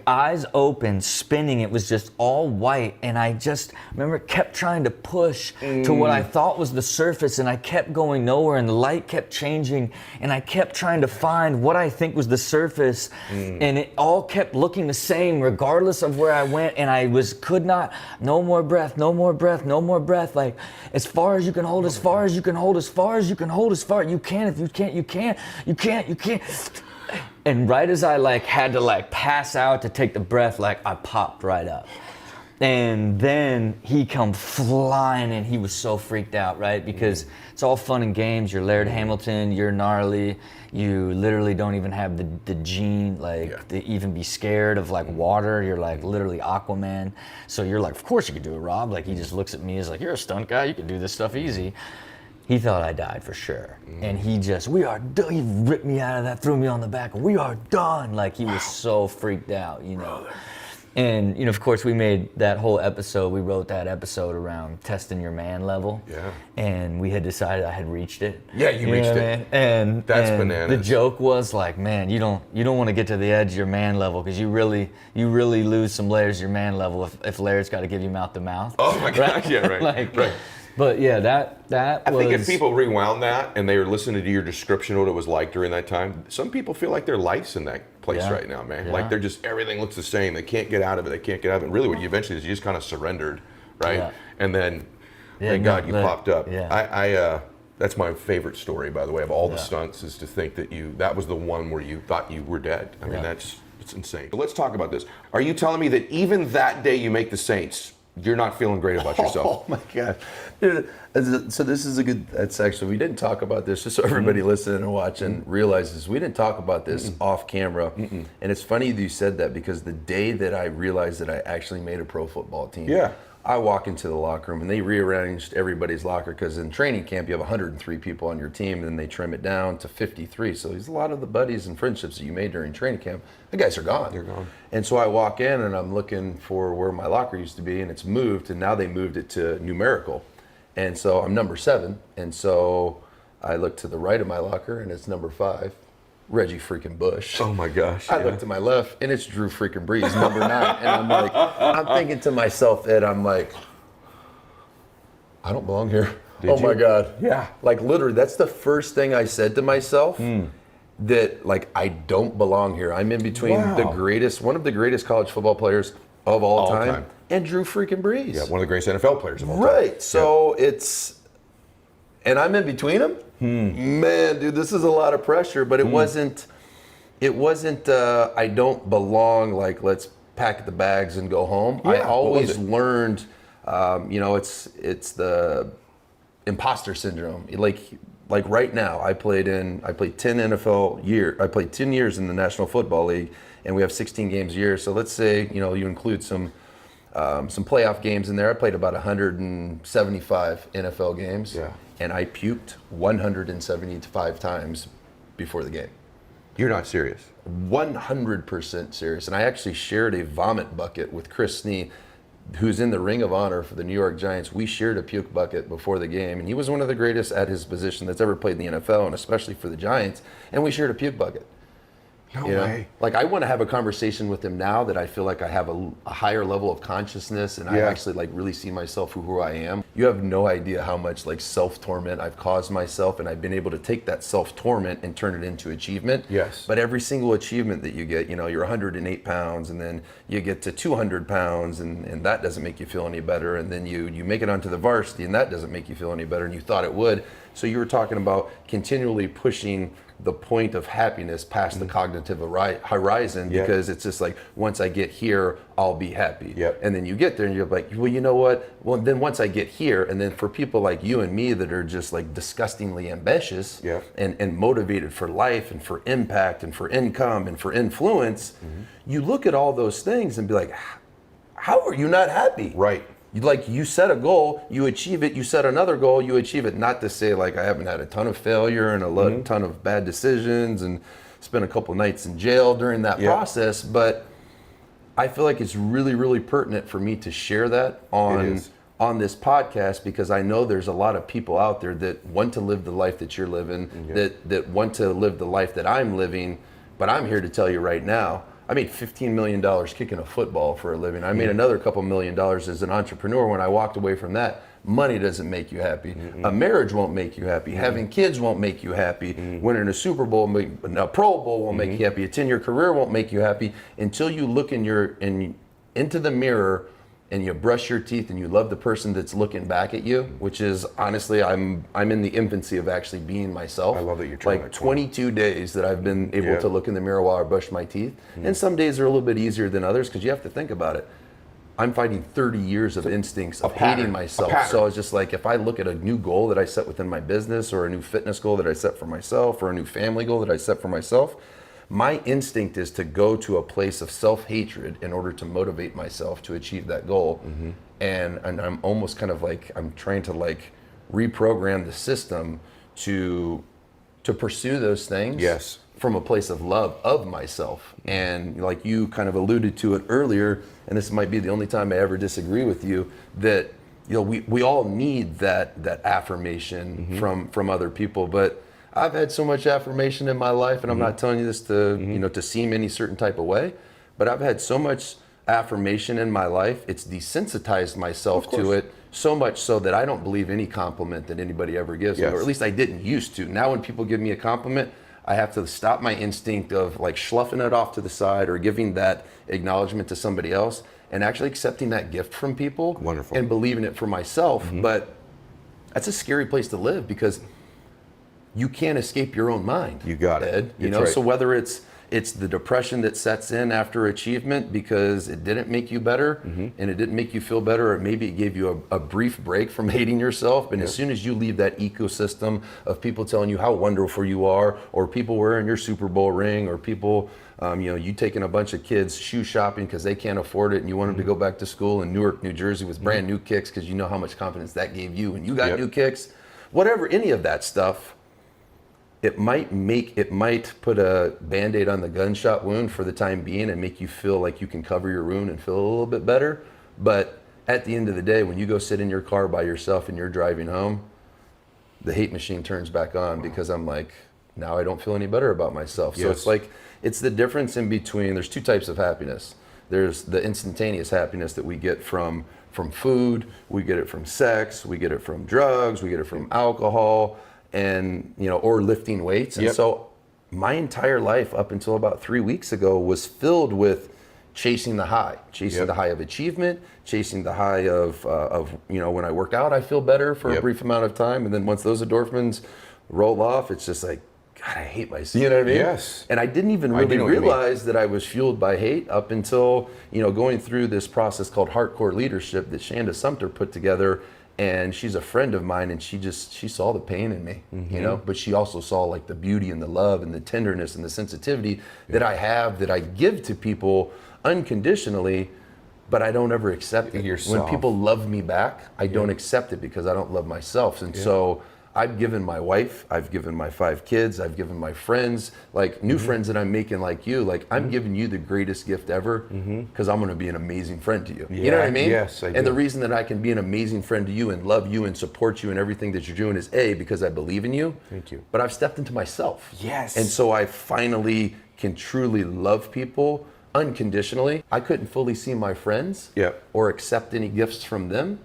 eyes open, spinning, it was just all white, and I just remember kept trying to push to what I thought was the surface, and I kept going nowhere, and the light kept changing, and I kept trying to find what I think was the surface, and it all kept looking the same regardless of where I went, and could not, no more breath, like as far as you can hold, as far as you can hold, as far as you can hold, as far, you can, if you can't, you can't. And right as I had to pass out to take the breath, I popped right up. And then he come flying, and he was so freaked out, right? Because it's all fun and games. You're Laird Hamilton, you're gnarly. You literally don't even have the gene, to even be scared of water. You're literally Aquaman. So you're like, of course you could do it, Rob. He just looks at me as you're a stunt guy. You can do this stuff easy. He thought I died for sure. And he just, we are done. He ripped me out of that, threw me on the back. We are done. He was so freaked out, And, of course, we made that whole episode, we wrote that episode around testing your man level. Yeah. And we had decided I had reached it. Yeah, you reached it. And that's and bananas. The joke was man, you don't want to get to the edge of your man level, because you really lose some layers of your man level if Laird's got to give you mouth to mouth. Oh my gosh, yeah, right. Right. But yeah, that I think if people rewound that and they were listening to your description of what it was like during that time, some people feel like their life's in that place right now, man. Yeah. They're just, everything looks the same. They can't get out of it. And really what you eventually is you just kind of surrendered, right? Yeah. And then, thank God you popped up. Yeah. That's my favorite story, by the way, of all the stunts, is to think that that was the one where you thought you were dead. I mean, it's insane. But let's talk about this. Are you telling me that even that day you make the Saints, you're not feeling great about yourself. Oh my God. Dude, so this is a good, that's actually, we didn't talk about this, just so everybody listening and watching realizes we didn't talk about this off camera. And it's funny that you said that, because the day that I realized that I actually made a pro football team, I walk into the locker room and they rearranged everybody's locker, because in training camp you have 103 people on your team, and then they trim it down to 53. So there's a lot of the buddies and friendships that you made during training camp, the guys are gone. They're gone. And so I walk in and I'm looking for where my locker used to be, and it's moved, and now they moved it to numerical. And so I'm number 7. And so I look to the right of my locker and it's number 5. Reggie freaking Bush. Oh my gosh. I look to my left and it's Drew freaking Brees, number 9. And I'm like, I'm thinking to myself, Ed, I'm like, I don't belong here. My God. Yeah. Like literally, that's the first thing I said to myself, that like, I don't belong here. I'm in between one of the greatest college football players of all time, and Drew freaking Brees. Yeah, one of the greatest NFL players of all time. Right. So and I'm in between them. Man, dude, this is a lot of pressure, but it wasn't, I don't belong, like, let's pack the bags and go home. I always learned, it's the imposter syndrome. Like right now, I played 10 NFL years. I played 10 years in the National Football League, and we have 16 games a year. So let's say, you include some playoff games in there. I played about 175 NFL games, and I puked 175 times before the game. You're not serious. 100% serious. And I actually shared a vomit bucket with Chris Snee, who's in the Ring of Honor for the New York Giants. We shared a puke bucket before the game, and he was one of the greatest at his position that's ever played in the NFL, and especially for the Giants, and we shared a puke bucket. No way. Like, I want to have a conversation with him now that I feel like I have a higher level of consciousness, and I actually like really see myself for who I am. You have no idea how much like self-torment I've caused myself, and I've been able to take that self-torment and turn it into achievement. Yes. But every single achievement that you get, you're 108 pounds, and then you get to 200 pounds, and that doesn't make you feel any better, and then you make it onto the varsity, and that doesn't make you feel any better, and you thought it would. So you were talking about continually pushing the point of happiness past the cognitive horizon, because it's just like, once I get here, I'll be happy. And then you get there and you're like, well, you know what? Well, then once I get here, and then for people like you and me that are just like disgustingly ambitious and motivated for life and for impact and for income and for influence, you look at all those things and be like, how are you not happy? Right. You set a goal, you achieve it, you set another goal, you achieve it. Not to say like I haven't had a ton of failure and a ton of bad decisions and spent a couple nights in jail during that process, but I feel like it's really, really pertinent for me to share that on this podcast, because I know there's a lot of people out there that want to live the life that you're living, that want to live the life that I'm living, but I'm here to tell you right now, I made $15 million kicking a football for a living. I made another couple $1 million as an entrepreneur. When I walked away from that, money doesn't make you happy. A marriage won't make you happy. Having kids won't make you happy. Winning a Super Bowl, a Pro Bowl won't make you happy. A 10-year career won't make you happy until you look into the mirror and you brush your teeth and you love the person that's looking back at you, which is honestly, I'm in the infancy of actually being myself. I love that you're trying. Like 22 days that I've been able to look in the mirror while I brush my teeth. And some days are a little bit easier than others, because you have to think about it. I'm fighting 30 years of instincts of hating myself. So it's just like, if I look at a new goal that I set within my business, or a new fitness goal that I set for myself, or a new family goal that I set for myself, my instinct is to go to a place of self-hatred in order to motivate myself to achieve that goal. And I'm almost kind of like, I'm trying to like reprogram the system to pursue those things from a place of love of myself. And like you kind of alluded to it earlier, and this might be the only time I ever disagree with you, that we all need that affirmation from other people. But I've had so much affirmation in my life, and I'm not telling you this to to seem any certain type of way, but I've had so much affirmation in my life, it's desensitized myself to it, so much so that I don't believe any compliment that anybody ever gives me, or at least I didn't used to. Now when people give me a compliment, I have to stop my instinct of like sloughing it off to the side or giving that acknowledgement to somebody else, and actually accepting that gift from people. Wonderful. And believing it for myself. But that's a scary place to live, because you can't escape your own mind. You got it. Ed. That's right. So whether it's It's the depression that sets in after achievement because it didn't make you better and it didn't make you feel better, or maybe it gave you a brief break from hating yourself. And as soon as you leave that ecosystem of people telling you how wonderful you are, or people wearing your Super Bowl ring, or people, you taking a bunch of kids shoe shopping because they can't afford it and you want them to go back to school in Newark, New Jersey with brand new kicks because you know how much confidence that gave you and you got new kicks, whatever, any of that stuff. It might put a Band-Aid on the gunshot wound for the time being and make you feel like you can cover your wound and feel a little bit better. But at the end of the day, when you go sit in your car by yourself and you're driving home, the hate machine turns back on because I'm like, now I don't feel any better about myself. So it's like, it's the difference in between, there's two types of happiness. There's the instantaneous happiness that we get from food, we get it from sex, we get it from drugs, we get it from alcohol, and or lifting weights. And so my entire life up until about 3 weeks ago was filled with chasing the high, the high of achievement, chasing the high of when I work out I feel better for a brief amount of time, and then once those endorphins roll off, it's just like, God, I hate myself. You know what I mean? Yes. And I didn't even really realize that I was fueled by hate up until going through this process called Hardcore Leadership that Shanda Sumter put together. And she's a friend of mine, and she saw the pain in me, but she also saw like the beauty and the love and the tenderness and the sensitivity that I have, that I give to people unconditionally, but I don't ever accept it. When people love me back, I don't accept it because I don't love myself. And so I've given my wife, I've given my 5 kids, I've given my friends, like new friends that I'm making like you, like I'm giving you the greatest gift ever because I'm going to be an amazing friend to you. You know what I mean? Yes, I do. And the reason that I can be an amazing friend to you and love you and support you in everything that you're doing is because I believe in you. Thank you. But I've stepped into myself. Yes. And so I finally can truly love people unconditionally. I couldn't fully see my friends or accept any gifts from them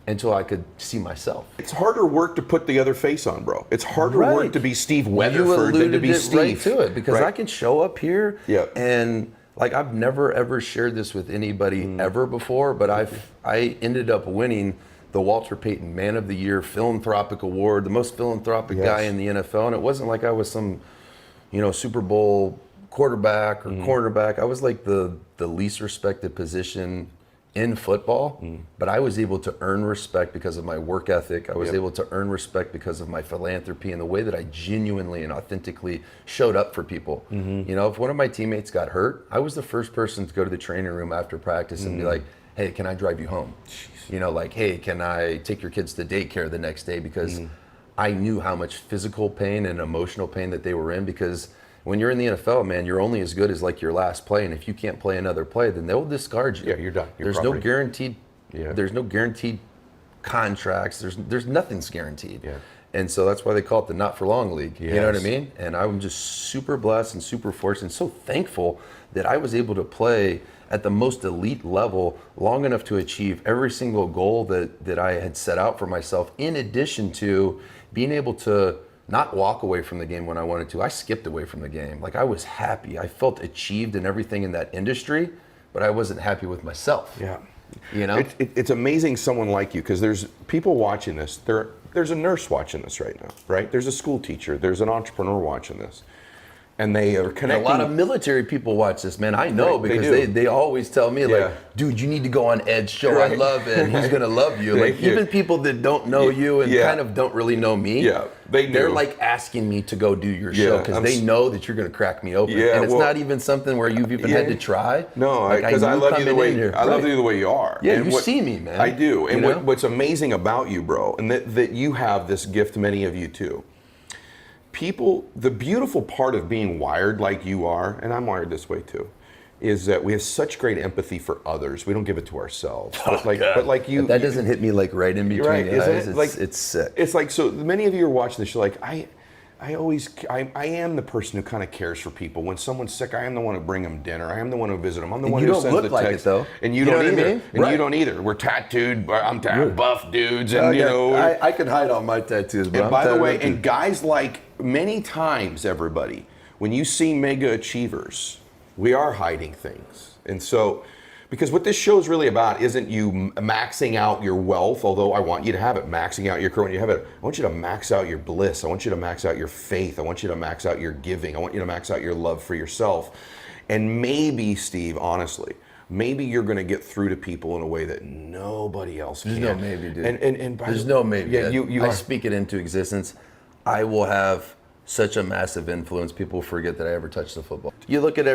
until I could see myself. It's harder work to put the other face on, bro. It's harder work to be Steve Weatherford than to be Steve. Right to it, because I can show up here and like I've never ever shared this with anybody ever before, but I ended up winning the Walter Payton Man of the Year Philanthropic Award, the most philanthropic guy in the NFL, and it wasn't like I was some Super Bowl quarterback or cornerback. I was like the least respected position in football, but I was able to earn respect because of my work ethic. I was able to earn respect because of my philanthropy and the way that I genuinely and authentically showed up for people. If one of my teammates got hurt, I was the first person to go to the training room after practice and be like, hey, can I drive you home? Like, hey, can I take your kids to daycare the next day? Because I knew how much physical pain and emotional pain that they were in, because when you're in the NFL, man, you're only as good as like your last play, and if you can't play another play, then they'll discard you. Yeah, you're done. There's no guaranteed. There's no guaranteed contracts. There's nothing's guaranteed. And so that's why they call it the not for long league. You know what I mean? And I'm just super blessed and super fortunate and so thankful that I was able to play at the most elite level long enough to achieve every single goal that I had set out for myself, in addition to being able to not walk away from the game when I wanted to. I skipped away from the game. Like, I was happy. I felt achieved in everything in that industry, but I wasn't happy with myself. It's amazing someone like you, because there's people watching this. There's a nurse watching this right now, right? There's a school teacher. There's an entrepreneur watching this. And they are connecting. A lot of military people watch this, man. I know, because they always tell me, like, dude, you need to go on Ed's show. I love it. He's going to love you. Like, even people that don't know you and kind of don't really know me, they're like asking me to go do your show because they know that you're going to crack me open. And it's not even something where you've even had to try. No, because I love you the way I love you the way you are. Yeah, and you see me, man. I do. And what's amazing about you, bro, and that you have this gift, many of you too. People, the beautiful part of being wired like you are, and I'm wired this way too, is that we have such great empathy for others. We don't give it to ourselves. But like you, that doesn't hit me like right in between the eyes. It's sick. It's like, so many of you are watching this. You're like, I am the person who kind of cares for people. When someone's sick, I am the one who bring them dinner. I am the one who visit them. I'm the one who sends the text. You don't look like it though. And you don't either. And you don't either. We're tattooed. I'm buff dudes, and I can hide all my tattoos. But and by the way, and guys, like, many times, everybody, when you see mega achievers, we are hiding things. And so, Because what this show is really about isn't you maxing out your wealth, although I want you to have it, maxing out your career. When you have it, I want you to max out your bliss. I want you to max out your faith. I want you to max out your giving. I want you to max out your love for yourself. And maybe, Steve, honestly, maybe you're going to get through to people in a way that nobody else can. There's no maybe, dude. And there's no maybe. Yeah, I speak it into existence. I will have such a massive influence. People forget that I ever touched the football. You look at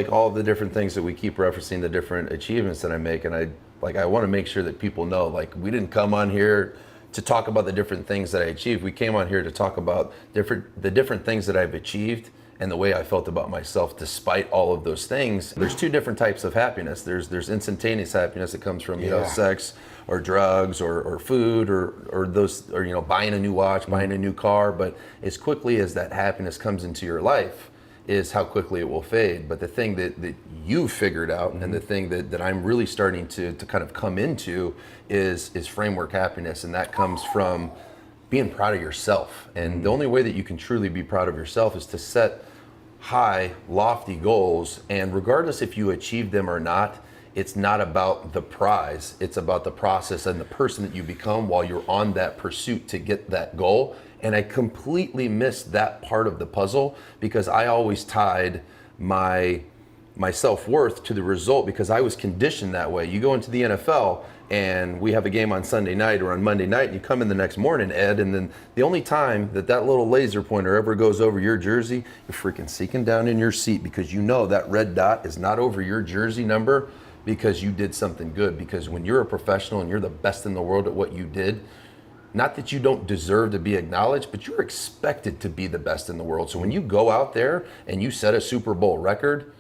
all the different things that we keep referencing, the different achievements that I make, and I want to make sure that people know, like, we didn't come on here to talk about the different things that I achieved. We came on here to talk about the different things that I've achieved and the way I felt about myself despite all of those things. There's two different types of happiness. There's instantaneous happiness that comes from sex or drugs or food or buying a new watch, buying a new car. But as quickly as that happiness comes into your life is how quickly it will fade. But the thing that you figured out and the thing that I'm really starting to kind of come into is framework happiness, and that comes from being proud of yourself. And the only way that you can truly be proud of yourself is to set high, lofty goals, and regardless if you achieve them or not, it's not about the prize, it's about the process and the person that you become while you're on that pursuit to get that goal. And I completely missed that part of the puzzle because I always tied my self-worth to the result because I was conditioned that way. You go into the NFL and we have a game on Sunday night or on Monday night and you come in the next morning, Ed, and then the only time that little laser pointer ever goes over your jersey, you're freaking sinking down in your seat because you know that red dot is not over your jersey number because you did something good. Because when you're a professional and you're the best in the world at what you did, not that you don't deserve to be acknowledged, but you're expected to be the best in the world. So when you go out there and you set a Super Bowl record,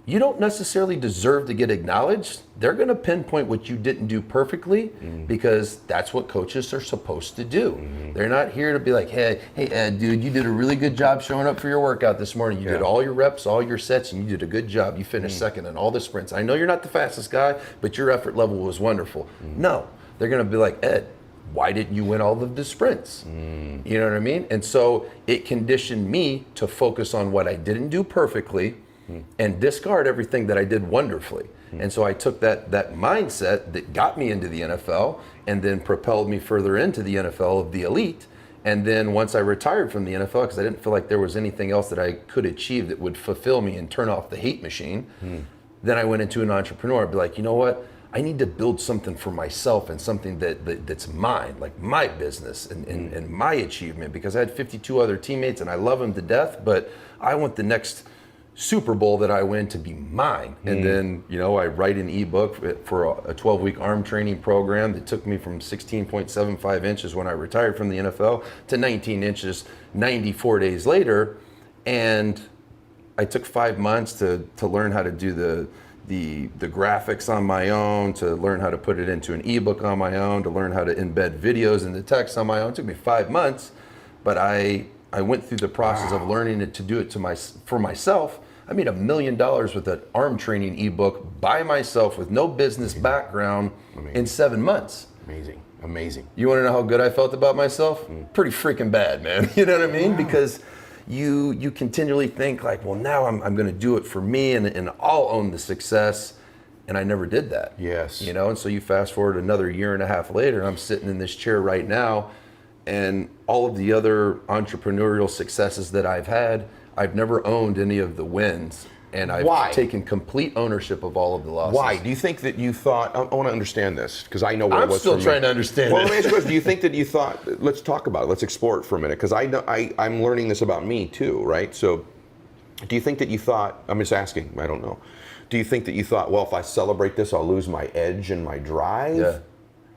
you don't necessarily deserve to get acknowledged. They're going to pinpoint what you didn't do perfectly because that's what coaches are supposed to do. They're not here to be like, hey, Ed, dude, you did a really good job showing up for your workout this morning. You did all your reps, all your sets, and you did a good job. You finished second in all the sprints. I know you're not the fastest guy, but your effort level was wonderful. No, they're going to be like, Ed, why didn't you win all of the sprints? You know what I mean? And so it conditioned me to focus on what I didn't do perfectly and discard everything that I did wonderfully. And so I took that mindset that got me into the NFL and then propelled me further into the NFL of the elite. And then once I retired from the NFL, because I didn't feel like there was anything else that I could achieve that would fulfill me and turn off the hate machine, then I went into an entrepreneur. I'd be like, you know what? I need to build something for myself and something that's mine, like my business and my achievement, because I had 52 other teammates and I love them to death, but I want the next Super Bowl that I win to be mine. And then, I write an ebook for a 12-week arm training program that took me from 16.75 inches when I retired from the NFL to 19 inches 94 days later. And I took 5 months to learn how to do the graphics on my own, to learn how to put it into an ebook on my own, to learn how to embed videos into text on my own. It took me 5 months, but I went through the process of learning it to do it for myself. I made $1 million with an arm training ebook by myself with no business background in 7 months. Amazing. You want to know how good I felt about myself? Pretty freaking bad, man. You know what I mean? Because you continually think like, well, now I'm going to do it for me and I'll own the success. And I never did that. Yes. And so you fast forward another year and a half later, and I'm sitting in this chair right now, and all of the other entrepreneurial successes that I've had, I've never owned any of the wins. And I've taken complete ownership of all of the losses. Why? Do you think that you thought, I want to understand this, because I know what it was I'm still trying to understand Well, let me ask you a question. Do you think that you thought, let's talk about it, let's explore it for a minute, because I'm learning this about me too, right? So do you think that you thought, I'm just asking, I don't know. Do you think that you thought, well, if I celebrate this, I'll lose my edge and my drive? Yeah,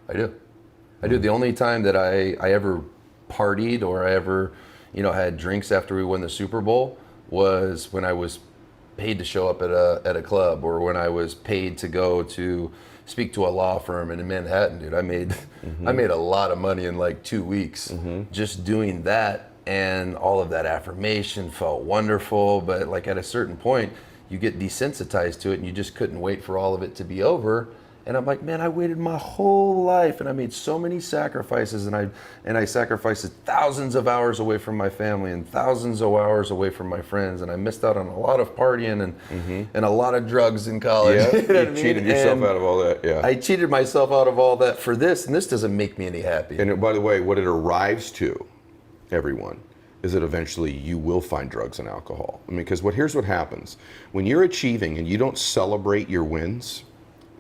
I do. The only time that I ever partied or I ever, had drinks after we won the Super Bowl was when I was paid to show up at a club, or when I was paid to go to speak to a law firm in Manhattan, dude. I made a lot of money in like 2 weeks just doing that, and all of that affirmation felt wonderful. But like at a certain point, you get desensitized to it, and you just couldn't wait for all of it to be over. And I'm like, man, I waited my whole life and I made so many sacrifices, and I sacrificed thousands of hours away from my family and thousands of hours away from my friends, and I missed out on a lot of partying and a lot of drugs in college. Yeah, You know what I you mean? cheated yourself And out of all that. Yeah. I cheated myself out of all that for this, and this doesn't make me any happy. And by the way, what it arrives to, everyone, is that eventually you will find drugs and alcohol. I mean, because here's what happens. When you're achieving and you don't celebrate your wins,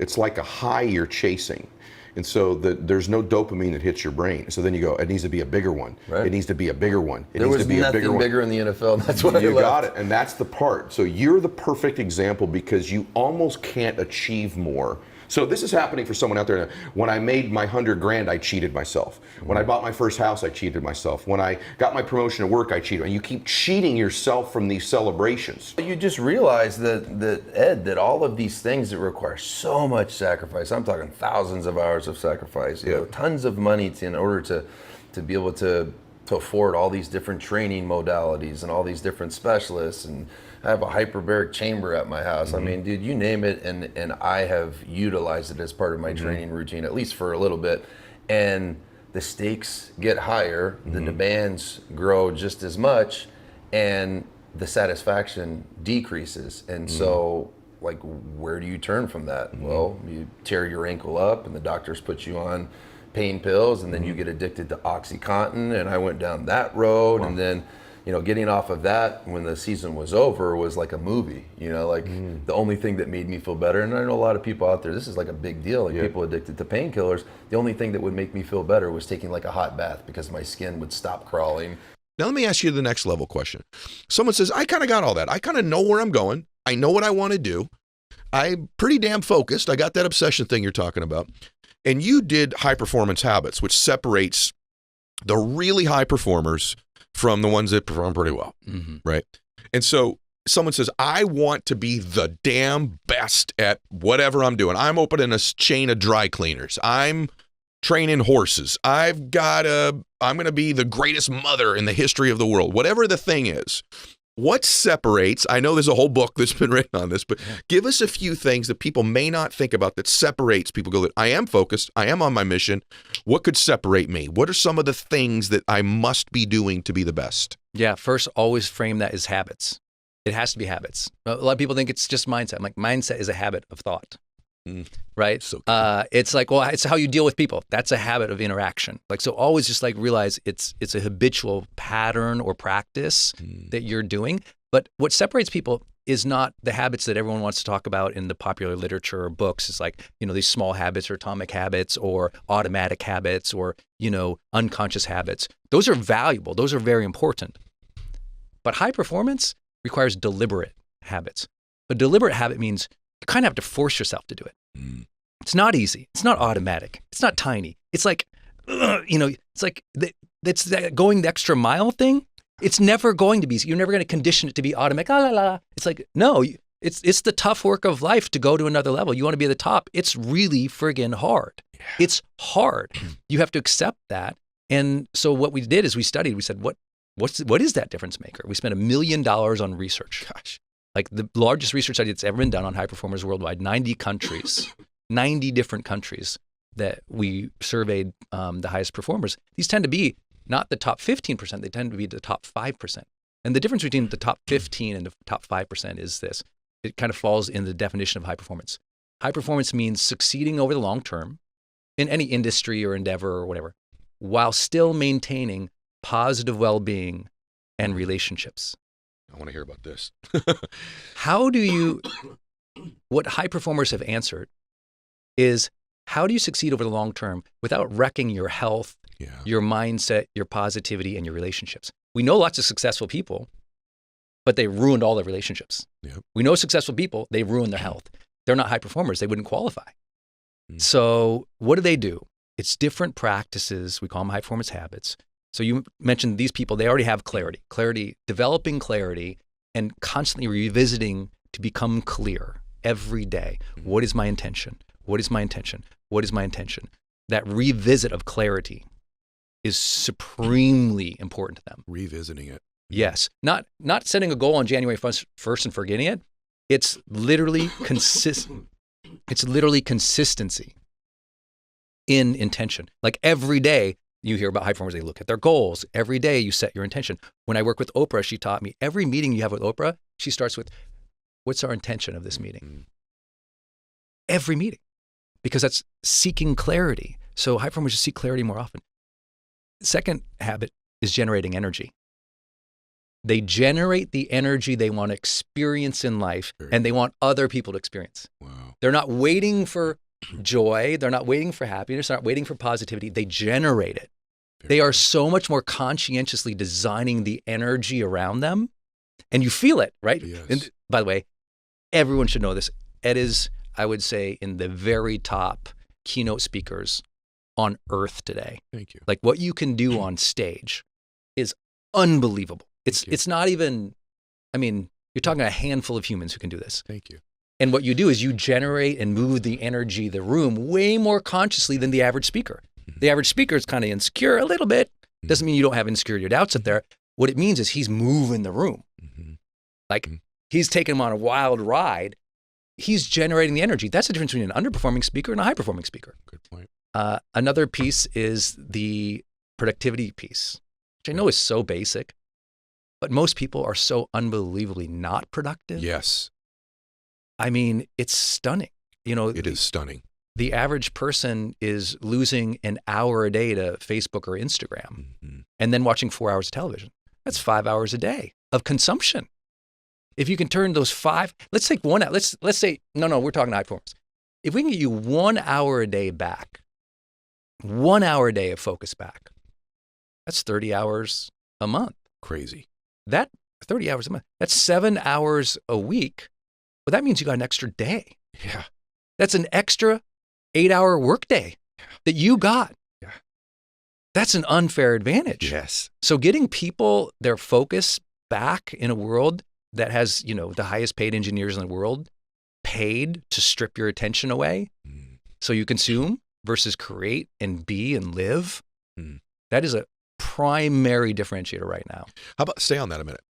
it's like a high you're chasing. And so there's no dopamine that hits your brain. So then you go, it needs to be a bigger one. Right. It needs to be a bigger one. It There needs was to be a nothing bigger one. bigger in the NFL, and that's why I You left. got it. And that's the part. So you're the perfect example because you almost can't achieve more. So this is happening for someone out there. When I made my $100,000, I cheated myself. When I bought my first house, I cheated myself. When I got my promotion at work, I cheated. And you keep cheating yourself from these celebrations. You just realize that Ed, that all of these things that require so much sacrifice, I'm talking thousands of hours of sacrifice, you know, tons of money in order to be able to afford all these different training modalities and all these different specialists. And I have a hyperbaric chamber at my house. I mean, dude, you name it, and I have utilized it as part of my training routine, at least for a little bit. And the stakes get higher, the demands grow just as much, and the satisfaction decreases. And so, like, where do you turn from that? Well, you tear your ankle up, and the doctors put you on pain pills, and then you get addicted to OxyContin, and I went down that road. And then, you know, getting off of that when the season was over was like a movie, you know, like the only thing that made me feel better. And I know a lot of people out there, this is like a big deal, like people addicted to painkillers. The only thing that would make me feel better was taking like a hot bath because my skin would stop crawling. Now, let me ask you the next level question. Someone says, I kind of got all that. I kind of know where I'm going. I know what I want to do. I'm pretty damn focused. I got that obsession thing you're talking about. And you did high performance habits, which separates the really high performers from the ones that perform pretty well, right? And so someone says, I want to be the damn best at whatever I'm doing. I'm opening a chain of dry cleaners. I'm training horses. I'm going to be the greatest mother in the history of the world. Whatever the thing is, what separates, I know there's a whole book that's been written on this, but give us a few things that people may not think about that separates people. Go, I am focused. I am on my mission. What could separate me? What are some of the things that I must be doing to be the best? Yeah, first, always frame that as habits. It has to be habits. A lot of people think it's just mindset. I'm like, mindset is a habit of thought, right? So it's like, well, it's how you deal with people. That's a habit of interaction. Like, so always just like realize it's a habitual pattern or practice that you're doing. But what separates people is not the habits that everyone wants to talk about in the popular literature or books. It's like, you know, these small habits or atomic habits or automatic habits or, you know, unconscious habits. Those are valuable. Those are very important. But high performance requires deliberate habits. A deliberate habit means you kind of have to force yourself to do it. It's not easy. It's not automatic. It's not tiny. It's like, you know, it's like that's that going the extra mile thing. It's never going to be easy. You're never going to condition it to be automatic. La, la, la. It's like, no, it's the tough work of life to go to another level. You want to be at the top. It's really friggin' hard. Yeah. It's hard. You have to accept that. And so what we did is we studied. We said, what is that difference maker? We spent $1 million on research. Gosh. Like the largest research study that's ever been done on high performers worldwide, 90 countries, 90 different countries that we surveyed the highest performers. These tend to be not the top 15%, they tend to be the top 5%. And the difference between the top 15 and the top 5% is this. It kind of falls in the definition of high performance. High performance means succeeding over the long term in any industry or endeavor or whatever, while still maintaining positive well-being and relationships. I want to hear about this. What high performers have answered is, how do you succeed over the long term without wrecking your health, your mindset, your positivity, and your relationships? We know lots of successful people, but they ruined all their relationships. Yep. We know successful people, they ruin their health. They're not high performers. They wouldn't qualify. So what do? It's different practices. We call them high performance habits. So you mentioned these people, they already have clarity, developing clarity and constantly revisiting to become clear every day. What is my intention? What is my intention? What is my intention? That revisit of clarity is supremely important to them. Revisiting it. Yes. Not setting a goal on January 1st and forgetting it. It's literally consistent. It's literally consistency in intention. Like every day you hear about high performers, they look at their goals. Every day you set your intention. When I work with Oprah, she taught me every meeting you have with Oprah, she starts with, what's our intention of this meeting? Every meeting, because that's seeking clarity. So high performers should seek clarity more often. Second habit is generating energy. They generate the energy they want to experience in life, and they want other people to experience. Wow. They're not waiting for joy. They're not waiting for happiness. They're not waiting for positivity. They generate it. They are so much more conscientiously designing the energy around them, and you feel it, right? Yes. And by the way, everyone should know this. Ed is, I would say, in the very top keynote speakers on earth today. Thank you. Like what you can do on stage is unbelievable. It's not even, I mean, you're talking a handful of humans who can do this. Thank you. And what you do is you generate and move the energy of the room way more consciously than the average speaker. The average speaker is kind of insecure a little bit. Doesn't mean you don't have insecurity or doubts up there. What it means is he's moving the room. Like he's taking them on a wild ride. He's generating the energy. That's the difference between an underperforming speaker and a high-performing speaker. Good point. Another piece is the productivity piece, which I know is so basic, but most people are so unbelievably not productive. Yes. I mean, it's stunning. You know, It is stunning. The average person is losing an hour a day to Facebook or Instagram and then watching 4 hours of television. That's 5 hours a day of consumption. If you can turn those let's take 1 hour. Let's say, no, we're talking high performance. If we can get you 1 hour a day back, 1 hour a day of focus back, that's 30 hours a month. Crazy. That 30 hours a month, that's 7 hours a week. But that means you got an extra day. Yeah. That's an extra 8-hour workday that you got. Yeah. That's an unfair advantage. Yes. So getting people their focus back in a world that has, you know, the highest paid engineers in the world paid to strip your attention away so you consume versus create and be and live. That is a primary differentiator right now. How about stay on that a minute?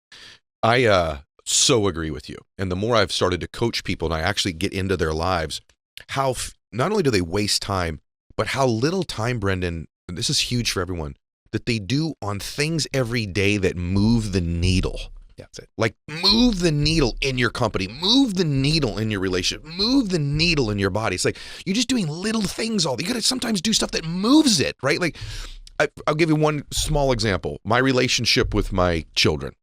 I so agree with you. And the more I've started to coach people and I actually get into their lives, how not only do they waste time, but how little time, Brendon, and this is huge for everyone, that they do on things every day that move the needle. Yeah, that's it. Like move the needle in your company, move the needle in your relationship, move the needle in your body. It's like you're just doing little things you got to sometimes do stuff that moves it, right? Like I'll give you one small example. My relationship with my children.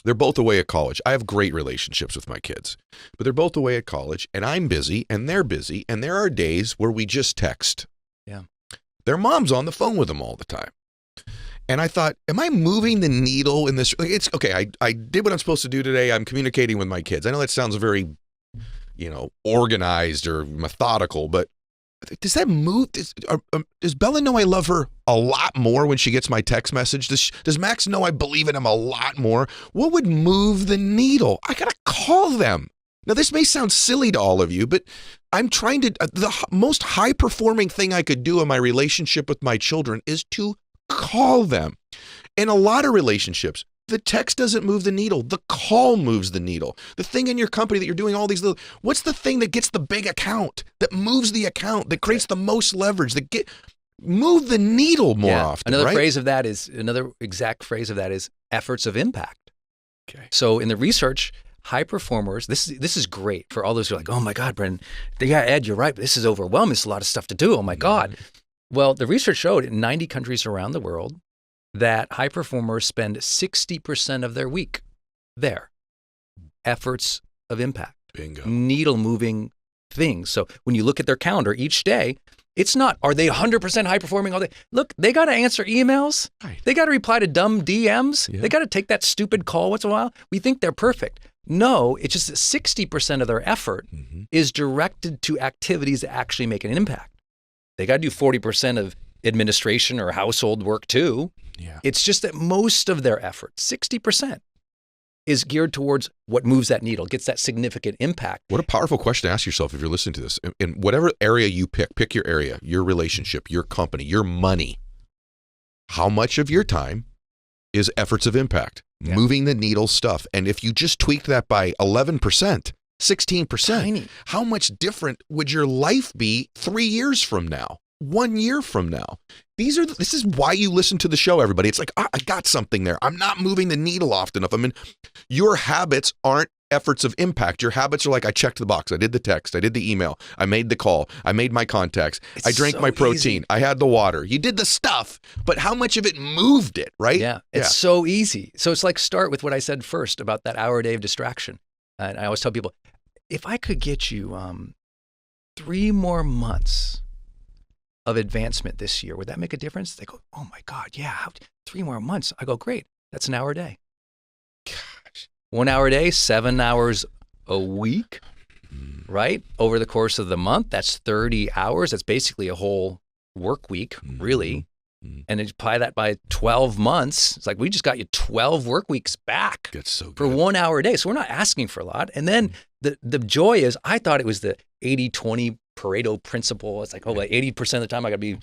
They're both away at college. I have great relationships with my kids, but they're both away at college and I'm busy and they're busy. And there are days where we just text. Yeah. Their mom's on the phone with them all the time. And I thought, am I moving the needle in this? Like, it's okay. I did what I'm supposed to do today. I'm communicating with my kids. I know that sounds very, organized or methodical, but does that move? Does Bella know I love her a lot more when she gets my text message? Does Max know I believe in him a lot more? What would move the needle? I got to call them. Now, this may sound silly to all of you, but I'm trying to, the most high performing thing I could do in my relationship with my children is to call them. In a lot of relationships, the text doesn't move the needle. The call moves the needle. The thing in your company that you're doing all these what's the thing that gets the big account, that moves the account, that creates the most leverage, move the needle more often, Another exact phrase of that is efforts of impact. Okay. So in the research, high performers, this is great for all those who are like, oh my God, Brendon, yeah, Ed, you're right, but this is overwhelming. It's a lot of stuff to do. Oh my God. Well, the research showed in 90 countries around the world that high performers spend 60% of their week there. Efforts of impact. Bingo. Needle moving things. So when you look at their calendar each day, it's not, are they 100% high performing all day? Look, they got to answer emails. Right. They got to reply to dumb DMs. Yeah. They got to take that stupid call once in a while. We think they're perfect. No, it's just that 60% of their effort is directed to activities that actually make an impact. They got to do 40% of administration or household work too. Yeah. It's just that most of their effort, 60%, is geared towards what moves that needle, gets that significant impact. What a powerful question to ask yourself if you're listening to this. In whatever area you pick your area, your relationship, your company, your money. How much of your time is efforts of impact, moving the needle stuff? And if you just tweaked that by 11%, 16%. Tiny. How much different would your life be 3 years from now? 1 year from now? This is why you listen to the show, everybody. It's like, I got something there. I'm not moving the needle often enough. I mean, your habits aren't efforts of impact. Your habits are like, I checked the box. I did the text. I did the email. I made the call. I made my contacts. I drank my protein. Easy. I had the water. You did the stuff, but how much of it moved it, right? Yeah, it's so easy. So it's like, start with what I said first about that hour a day of distraction. And I always tell people, if I could get you 3 more months of advancement this year, would that make a difference? They go, oh my God, yeah, 3 more months. I go, great, that's an hour a day. Gosh. 1 hour a day, 7 hours a week, right? Over the course of the month, that's 30 hours. That's basically a whole work week, really. And then you apply that by 12 months. It's like, we just got you 12 work weeks back. That's so good. For 1 hour a day. So we're not asking for a lot. And then the joy is, I thought it was the 80-20 Pareto principle. It's like, oh, like 80% of the time I got to be,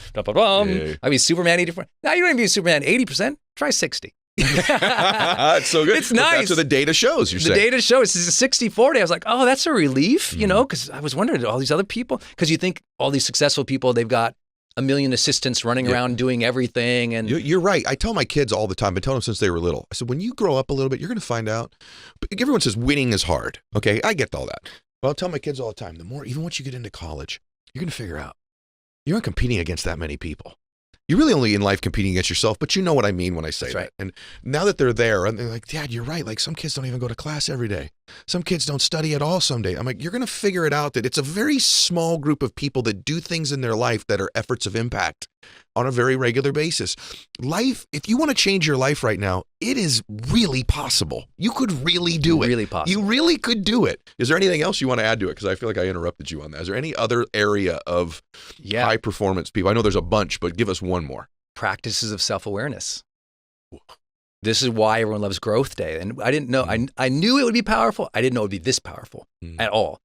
I be Superman 80%. Now you don't even be Superman 80%. Try 60. It's so good. It's nice. That's what the data shows. The data shows this is a 60-40. I was like, oh, that's a relief, you know, because I was wondering, all these other people, because you think all these successful people, they've got a million assistants running around doing everything. And you're right. I tell my kids all the time, I tell them since they were little, I said, when you grow up a little bit, you're going to find out. Everyone says winning is hard. Okay, I get all that. But I'll tell my kids all the time, even once you get into college, you're going to figure out you're not competing against that many people. You're really only in life competing against yourself, but you know what I mean when I say that. Right. And now that they're there, and they're like, Dad, you're right. Like, some kids don't even go to class every day. Some kids don't study at all some day. I'm like, you're going to figure it out that it's a very small group of people that do things in their life that are efforts of impact on a very regular basis. Life, if you want to change your life right now, it is really possible. You could really do it. Really possible. You really could do it. Is there anything else you want to add to it? Because I feel like I interrupted you on that. Is there any other area of high performance people? I know there's a bunch, but give us one more. Practices of self-awareness. This is why everyone loves Growth Day. And I didn't know, I knew it would be powerful. I didn't know it would be this powerful at all.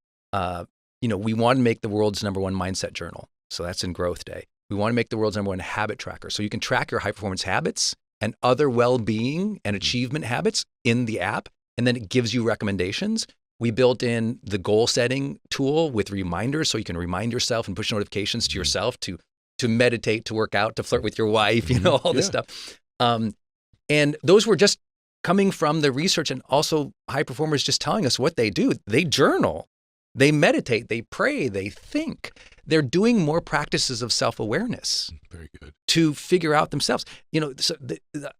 We want to make the world's #1 mindset journal. So that's in Growth Day. We want to make the world's #1 habit tracker. So you can track your high performance habits and other well-being and achievement habits in the app. And then it gives you recommendations. We built in the goal setting tool with reminders. So you can remind yourself and push notifications to yourself to meditate, to work out, to flirt with your wife, all this stuff. And those were just coming from the research, and also high performers just telling us what they do. They journal, they meditate, they pray, they think. They're doing more practices of self-awareness. Very good. To figure out themselves.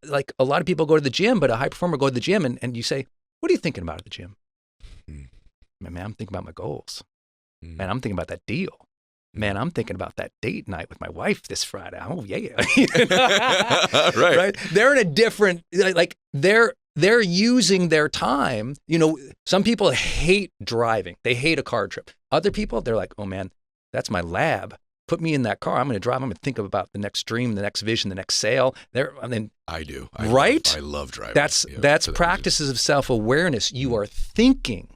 Like a lot of people go to the gym, but a high performer go to the gym and you say, what are you thinking about at the gym? Man, I'm thinking about my goals. Man, I'm thinking about that deal. Man, I'm thinking about that date night with my wife this Friday. Oh, yeah. Right. They're in a different, like they're using their time. Some people hate driving. They hate a car trip. Other people, they're like, oh man, that's my lab. Put me in that car. I'm going to drive. I'm going to think about the next dream, the next vision, the next sale. I do. Right? I love driving. That's practices of self-awareness. You are thinking,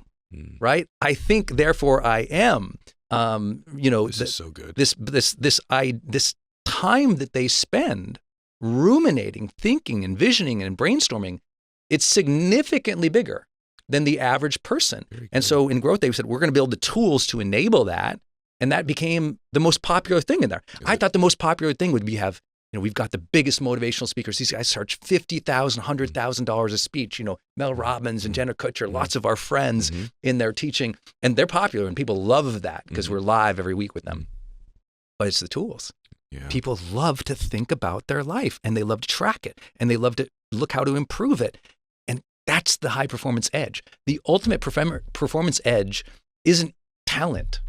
right? I think, therefore I am. This is so good. This time that they spend ruminating, thinking, envisioning, and brainstorming, it's significantly bigger than the average person. And so in Growth Day, we said, we're going to build the tools to enable that. And that became the most popular thing in there. Good. I thought the most popular thing would be we've got the biggest motivational speakers. These guys charge $50,000, $100,000 a speech. Mel Robbins and Jenna Kutcher, lots of our friends in their teaching. And they're popular and people love that because we're live every week with them. But it's the tools. Yeah. People love to think about their life and they love to track it and they love to look how to improve it. And that's the high performance edge. The ultimate performance edge isn't talent,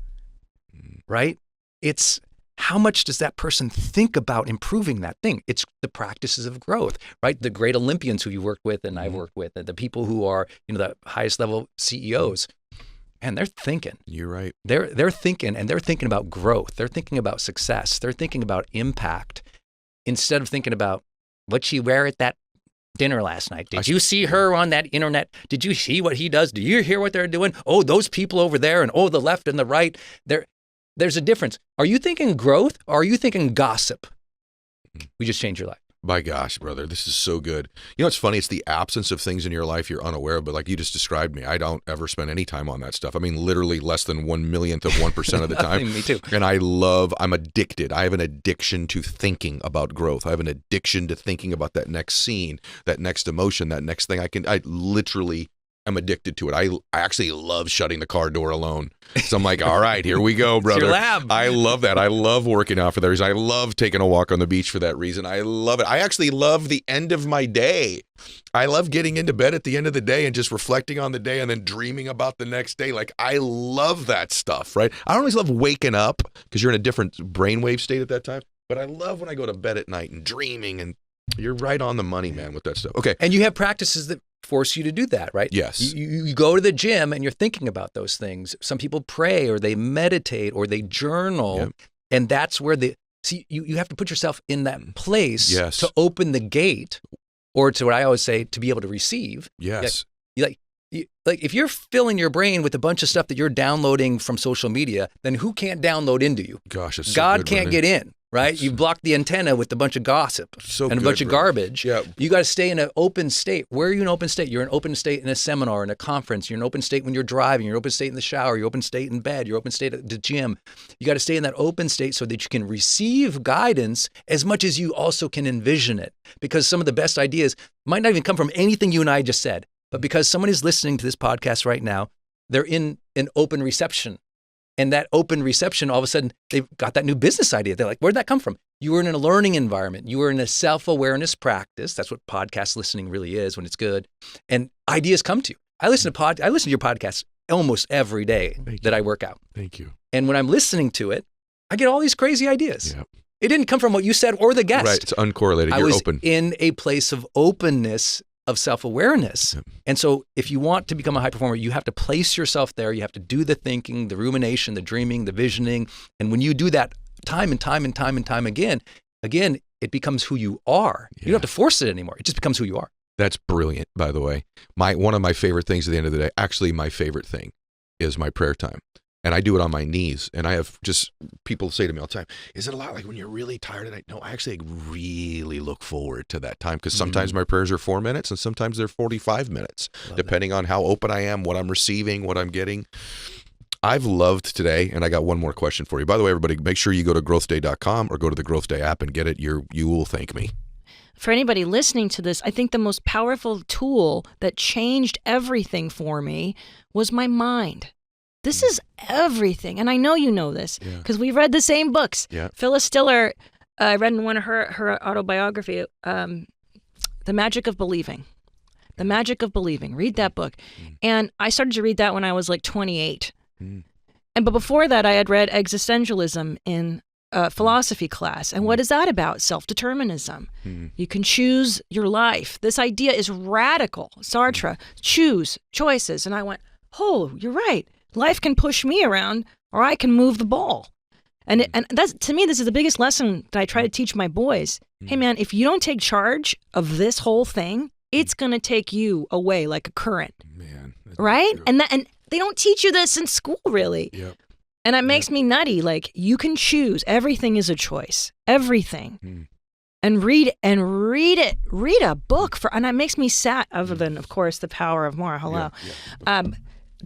right? It's how much does that person think about improving that thing? It's the practices of growth, right? The great Olympians who you worked with and I've worked with, and the people who are, the highest level CEOs, and they're thinking. You're right. They're thinking, and they're thinking about growth. They're thinking about success. They're thinking about impact instead of thinking about what she wear at that dinner last night. Did you see her on that internet? Did you see what he does? Do you hear what they're doing? Oh, those people over there, and the left and the right. There's a difference. Are you thinking growth or are you thinking gossip? We just changed your life. My gosh, brother, this is so good. You know, it's funny. It's the absence of things in your life you're unaware of, but like you just described me, I don't ever spend any time on that stuff. I mean, literally less than 1/1,000,000th of 1% of the time. Me too. And I'm addicted. I have an addiction to thinking about growth. I have an addiction to thinking about that next scene, that next emotion, that next thing I literally am addicted to it. I actually love shutting the car door alone. So I'm like, all right, here we go, brother. It's your lab. I love that. I love working out for that reason. I love taking a walk on the beach for that reason. I love it. I actually love the end of my day. I love getting into bed at the end of the day and just reflecting on the day and then dreaming about the next day. Like, I love that stuff, right? I don't always love waking up because you're in a different brainwave state at that time. But I love when I go to bed at night and dreaming, and you're right on the money, man, with that stuff. Okay. And you have practices that force you to do that, right? Yes. You go to the gym and you're thinking about those things. Some people pray or they meditate or they journal. Yep. And that's where you have to put yourself in that place Yes. to open the gate, or to what I always say, to be able to receive. Yes. Like if you're filling your brain with a bunch of stuff that you're downloading from social media, then who can't download into you? Gosh, it's so God good, can't Brendon. get in, right? You blocked the antenna with a bunch of gossip So and a good, bunch of brother. garbage. Yeah. You got to stay in an open state. Where are you in an open state? You're in an open state in a seminar, in a conference. You're in an open state when you're driving. You're in an open state in the shower. You're open state in bed. You're open state at the gym. You got to stay in that open state so that you can receive guidance as much as you also can envision it. Because some of the best ideas might not even come from anything you and I just said, but because someone is listening to this podcast right now, they're in an open reception. And that open reception, all of a sudden, they've got that new business idea. They're like, where'd that come from? You were in a learning environment. You were in a self-awareness practice. That's what podcast listening really is when it's good. And ideas come to you. I listen to your podcast almost every day that I work out. Thank you. And when I'm listening to it, I get all these crazy ideas. Yeah. It didn't come from what you said or the guest. Right. It's uncorrelated. I You're was open. in a place of openness, of self-awareness. Yep. And so if you want to become a high performer, you have to place yourself there. You have to do the thinking, the rumination, the dreaming, the visioning. And when you do that time and time and time and time again, it becomes who you are. You don't have to force it anymore. It just becomes who you are. That's brilliant, by the way. One of my favorite things at the end of the day, actually my favorite thing, is my prayer time. And I do it on my knees. And I have just people say to me all the time, is it a lot like when you're really tired at night? No, I actually really look forward to that time because sometimes my prayers are 4 minutes and sometimes they're 45 minutes, depending on how open I am, what I'm receiving, what I'm getting. I've loved today, and I got one more question for you. By the way, everybody, make sure you go to growthday.com or go to the Growth Day app and get it. You will thank me. For anybody listening to this, I think the most powerful tool that changed everything for me was my mind. This is everything. And I know you know this because we read the same books. Yeah. Phyllis Diller, I read in one of her autobiography, The Magic of Believing. The Magic of Believing. Read that book. And I started to read that when I was like 28. But before that, I had read Existentialism in philosophy class. And what is that about? Self-determinism. You can choose your life. This idea is radical. Sartre, choose, choices. And I went, oh, you're right. Life can push me around or I can move the ball. And that's, to me, this is the biggest lesson that I try to teach my boys. Hey, man, if you don't take charge of this whole thing, it's going to take you away like a current. Man. Right? And they don't teach you this in school, really. Yep. And it makes me nutty. Like, you can choose. Everything is a choice. Everything. And read it. Read a book. And it makes me sad, other than, of course, The Power of More. Hello.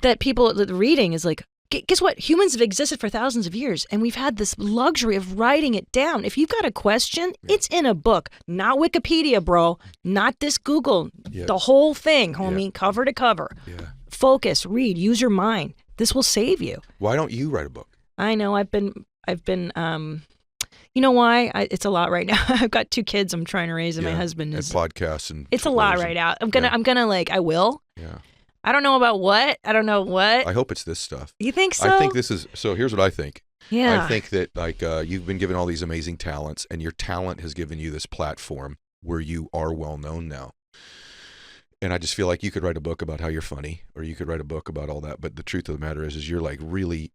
That reading is like, guess what? Humans have existed for thousands of years, and we've had this luxury of writing it down. If you've got a question, it's in a book, not Wikipedia, bro. Not this Google. The whole thing, homie, cover to cover. Focus, read, use your mind. This will save you. Why don't you write a book? I know. I've been. You know why? It's a lot right now. I've got 2 kids I'm trying to raise, and my husband is. And podcasts and. It's a lot right now. I'm gonna I will. Yeah. I don't know about what. I don't know what. I hope it's this stuff. You think so? I think this is, so here's what I think. Yeah. I think that you've been given all these amazing talents, and your talent has given you this platform where you are well known now. And I just feel like you could write a book about how you're funny, or you could write a book about all that. But the truth of the matter is you're like really,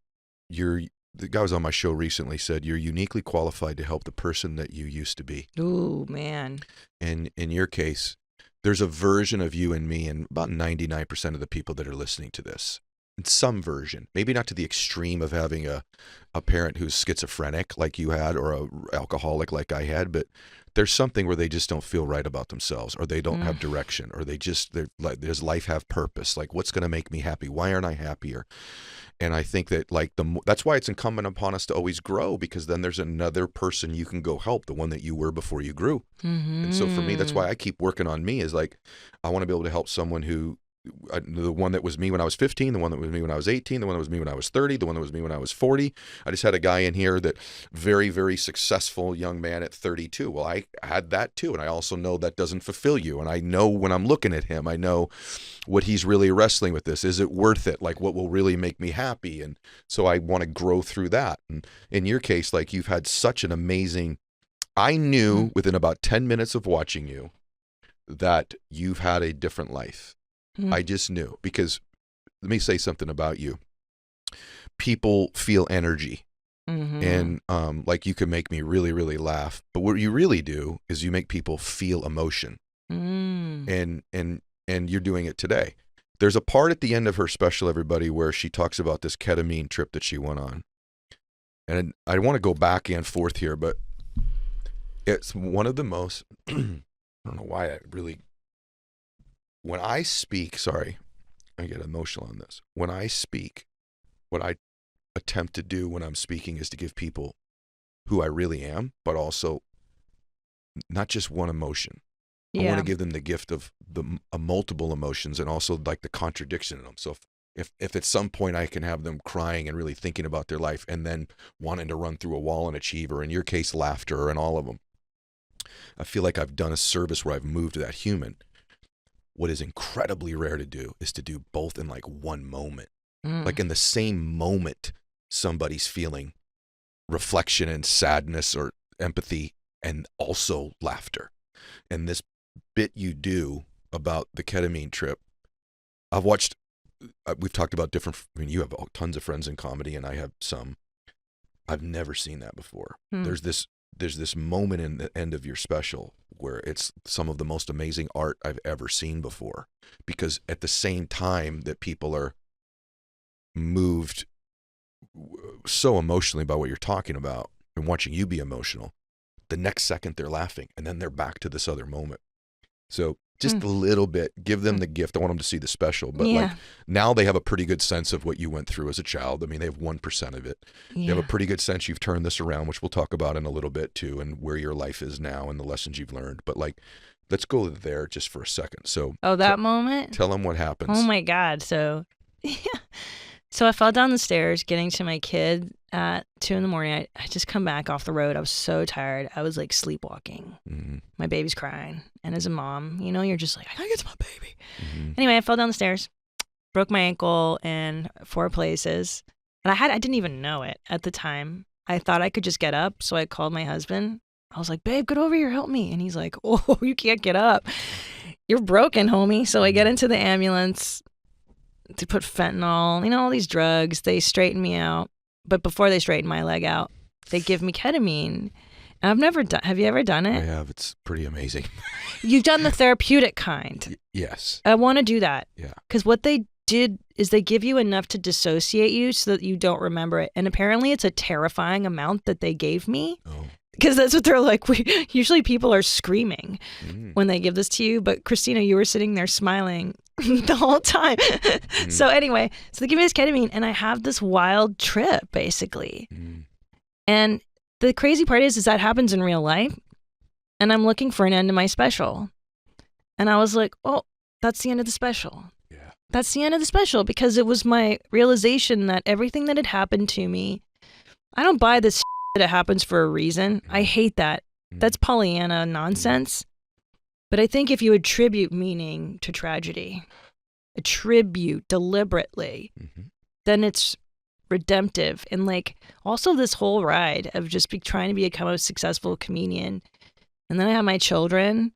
the guy was on my show recently said, you're uniquely qualified to help the person that you used to be. Ooh, man. And in your case, there's a version of you and me and about 99% of the people that are listening to this. In some version, maybe not to the extreme of having a parent who's schizophrenic like you had, or a alcoholic like I had, but there's something where they just don't feel right about themselves, or they don't have direction, or they're like, does life have purpose? Like, what's going to make me happy? Why aren't I happier? And I think that like that's why it's incumbent upon us to always grow, because then there's another person you can go help, the one that you were before you grew. And so for me, that's why I keep working on me, is like, I want to be able to help someone who, the one that was me when I was 15, the one that was me when I was 18, the one that was me when I was 30, the one that was me when I was 40. I just had a guy in here that very, very successful young man at 32. Well, I had that too. And I also know that doesn't fulfill you. And I know when I'm looking at him, I know what he's really wrestling with this. Is it worth it? Like, what will really make me happy? And so I want to grow through that. And in your case, like, you've had such an amazing, I knew within about 10 minutes of watching you that you've had a different life. I just knew, because let me say something about you. People feel energy, and like, you can make me really, really laugh, but what you really do is you make people feel emotion, and you're doing it today. There's a part at the end of her special, everybody, where she talks about this ketamine trip that she went on, and I want to go back and forth here, but it's one of the most, I don't know why I really. When I speak, sorry, I get emotional on this. When I speak, what I attempt to do when I'm speaking is to give people who I really am, but also not just one emotion. I want to give them the gift of the multiple emotions, and also like the contradiction in them. So if at some point I can have them crying and really thinking about their life, and then wanting to run through a wall and achieve, or in your case, laughter, and all of them, I feel like I've done a service where I've moved that human. What is incredibly rare to do is to do both in like one moment. Like, in the same moment, somebody's feeling reflection and sadness or empathy, and also laughter. And this bit you do about the ketamine trip, I've watched, we've talked about different, I mean, you have tons of friends in comedy, and I have some. I've never seen that before. There's this moment in the end of your special where it's some of the most amazing art I've ever seen before, because at the same time that people are moved so emotionally by what you're talking about and watching you be emotional, the next second they're laughing, and then they're back to this other moment. So just a little bit, give them the gift. I want them to see the special, but like, now they have a pretty good sense of what you went through as a child. I mean, they have 1% of it. They have a pretty good sense you've turned this around, which we'll talk about in a little bit too, and where your life is now and the lessons you've learned. But like, let's go there just for a second. So that moment? Tell them what happens. Oh my God. So So I fell down the stairs getting to my kid at 2 a.m. I just come back off the road. I was so tired. I was like sleepwalking. My baby's crying. And as a mom, you know, you're just like, I gotta get to my baby. Anyway, I fell down the stairs, broke my ankle in 4 places. And I didn't even know it at the time. I thought I could just get up. So I called my husband. I was like, babe, get over here, help me. And he's like, oh, you can't get up. You're broken, homie. So I get into the ambulance. They put fentanyl, you know, all these drugs. They straighten me out. But before they straighten my leg out, they give me ketamine. And I've never done, have you ever done it? I have. It's pretty amazing. You've done the therapeutic kind. Yes. I want to do that. Yeah. Because what they did is they give you enough to dissociate you so that you don't remember it. And apparently it's a terrifying amount that they gave me. Oh. Because that's what they're like. Usually people are screaming when they give this to you. But Christina, you were sitting there smiling the whole time. So anyway, so they give me this ketamine and I have this wild trip basically. And the crazy part is that happens in real life. And I'm looking for an end to my special. And I was like, oh, that's the end of the special. Yeah. That's the end of the special, because it was my realization that everything that had happened to me, I don't buy this that it happens for a reason. I hate that. That's Pollyanna nonsense. But I think if you attribute meaning to tragedy, attribute deliberately, then it's redemptive. And like also this whole ride of just trying to become a successful comedian. And then I have my children.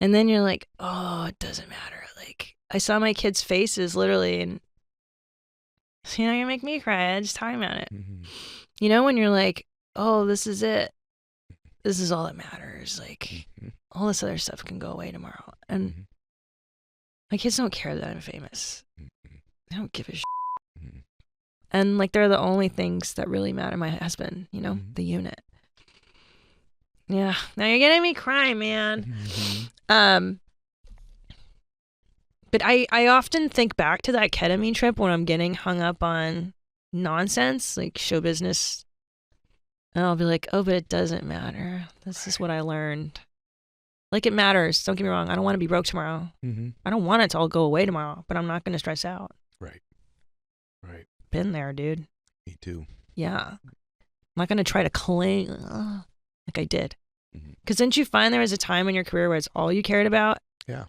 And then you're like, oh, it doesn't matter. Like I saw my kids' faces literally, and you know, you make me cry. I just talking about it. You know, when you're like, oh, this is it. This is all that matters. Like, all this other stuff can go away tomorrow. And my kids don't care that I'm famous. They don't give a shit. And, like, they're the only things that really matter. My husband, you know, the unit. Yeah. Now you're getting me cry, man. But I often think back to that ketamine trip when I'm getting hung up on nonsense, like show business. And I'll be like, oh, but it doesn't matter. This is what I learned. Like, it matters. Don't get me wrong. I don't want to be broke tomorrow. I don't want it to all go away tomorrow, but I'm not going to stress out. Right. Right. Been there, dude. Me too. Yeah. I'm not going to try to cling like I did. Because didn't you find there was a time in your career where it's all you cared about? Yeah.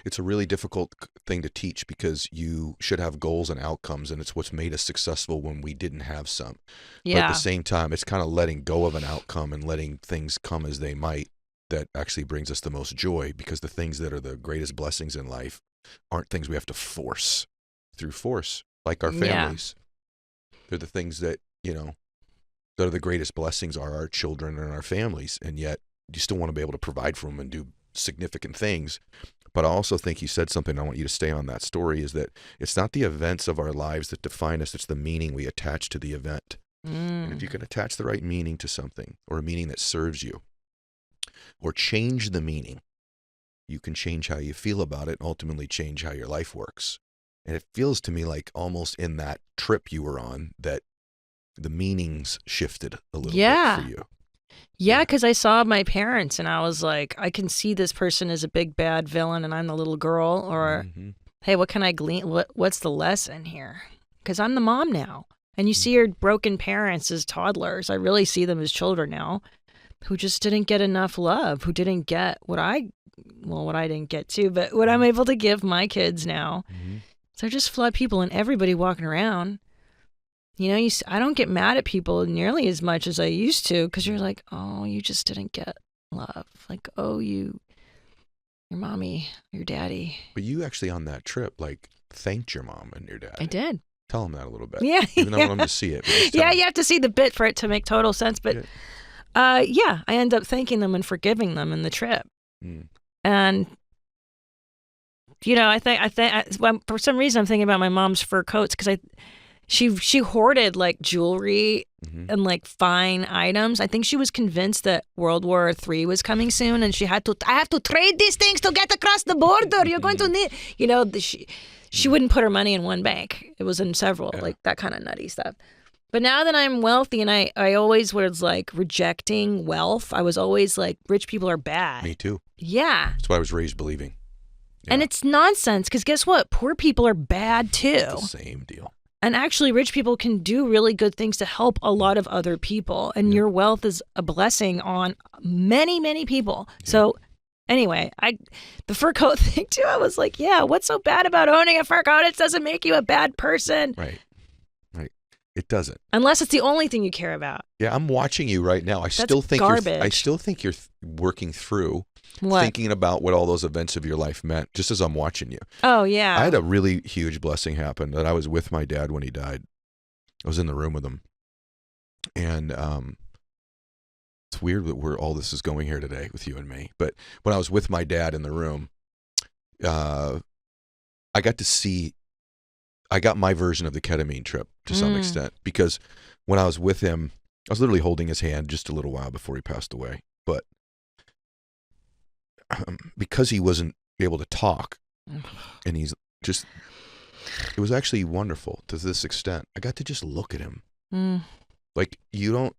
It's a really difficult thing to teach because you should have goals and outcomes, and it's what's made us successful when we didn't have some. Yeah. But at the same time, it's kind of letting go of an outcome and letting things come as they might that actually brings us the most joy, because the things that are the greatest blessings in life aren't things we have to force through force, like our families. They're the things that, that are the greatest blessings are our children and our families, and yet you still want to be able to provide for them and do significant things. But I also think you said something, I want you to stay on that story, is that it's not the events of our lives that define us, it's the meaning we attach to the event. And if you can attach the right meaning to something, or a meaning that serves you, or change the meaning, you can change how you feel about it and ultimately change how your life works. And it feels to me like almost in that trip you were on that the meanings shifted a little bit for you. Yeah, because I saw my parents and I was like, I can see this person as a big bad villain and I'm the little girl. Or, hey, what can I glean? What's the lesson here? Because I'm the mom now. And you see your broken parents as toddlers. I really see them as children now who just didn't get enough love, who didn't get what I didn't get too, but what I'm able to give my kids now. So they're just flawed people, and everybody walking around. I don't get mad at people nearly as much as I used to, because you're like, oh, you just didn't get love. Like, oh, your mommy, your daddy. But you actually on that trip, thanked your mom and your dad. I did. Tell them that a little bit. Yeah. Even though I want them to see it. Yeah, you have to see the bit for it to make total sense. But I end up thanking them and forgiving them in the trip. And I think for some reason I'm thinking about my mom's fur coats, because she hoarded jewelry and fine items. I think she was convinced that World War III was coming soon, and I have to trade these things to get across the border. You're going to need, she wouldn't put her money in one bank. It was in several, that kind of nutty stuff. But now that I'm wealthy, and I always was rejecting wealth. I was always rich people are bad. Me too. Yeah. That's what I was raised believing. Yeah. And it's nonsense, because guess what? Poor people are bad too. It's the same deal. And actually, rich people can do really good things to help a lot of other people. And your wealth is a blessing on many, many people. Yeah. So anyway, the fur coat thing too, I was like, yeah, what's so bad about owning a fur coat? It doesn't make you a bad person. Right. It doesn't. Unless it's the only thing you care about. Yeah, I'm watching you right now. I still think you're working through thinking about what all those events of your life meant, just as I'm watching you. Oh, yeah. I had a really huge blessing happen that I was with my dad when he died. I was in the room with him. And it's weird that all this is going here today with you and me. But when I was with my dad in the room, I got my version of the ketamine trip to some extent, because when I was with him, I was literally holding his hand just a little while before he passed away. But because he wasn't able to talk, and it was actually wonderful to this extent. I got to just look at him. You don't,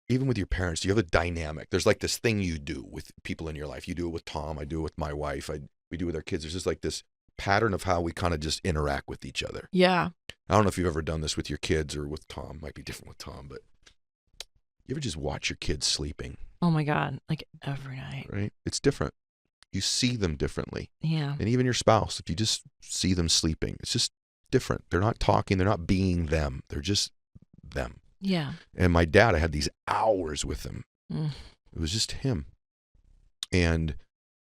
even with your parents, you have a dynamic. There's this thing you do with people in your life. You do it with Tom. I do it with my wife. We do it with our kids. There's just this pattern of how we kind of just interact with each other. Yeah. I don't know if you've ever done this with your kids or with Tom. Might be different with Tom, but you ever just watch your kids sleeping? Oh my God, every night. Right? It's different. You see them differently. Yeah. And even your spouse, if you just see them sleeping, it's just different. They're not talking. They're not being them. They're just them. Yeah. And my dad, I had these hours with him. It was just him. And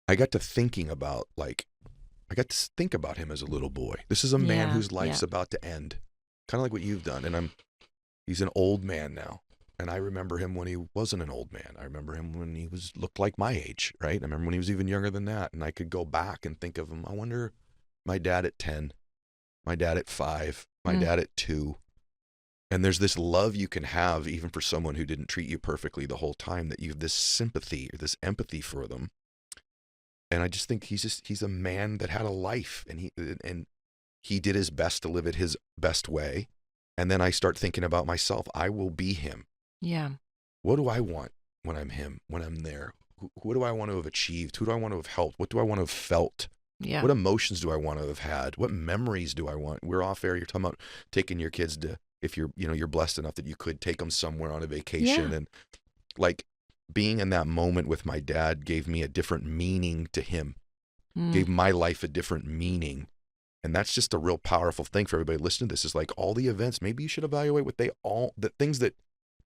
I got to thinking about him as a little boy. This is a man whose life's about to end, kind of like what you've done. And he's an old man now. And I remember him when he wasn't an old man. I remember him when he looked like my age, right? I remember when he was even younger than that. And I could go back and think of him. I wonder, my dad at 10, my dad at 5, my dad at 2. And there's this love you can have even for someone who didn't treat you perfectly the whole time, that you have this sympathy or this empathy for them. And I just think he's a man that had a life, and he did his best to live it his best way. And then I start thinking about myself. I will be him. Yeah. What do I want when I'm him, when I'm there? What do I want to have achieved? Who do I want to have helped? What do I want to have felt? Yeah. What emotions do I want to have had? What memories do I want? We're off air. You're talking about taking your kids to, if you're blessed enough that you could take them somewhere on a vacation. Yeah. And like being in that moment with my dad gave me a different meaning to him, gave my life a different meaning. And that's just a real powerful thing for everybody listening to this, is like all the events, maybe you should evaluate the things that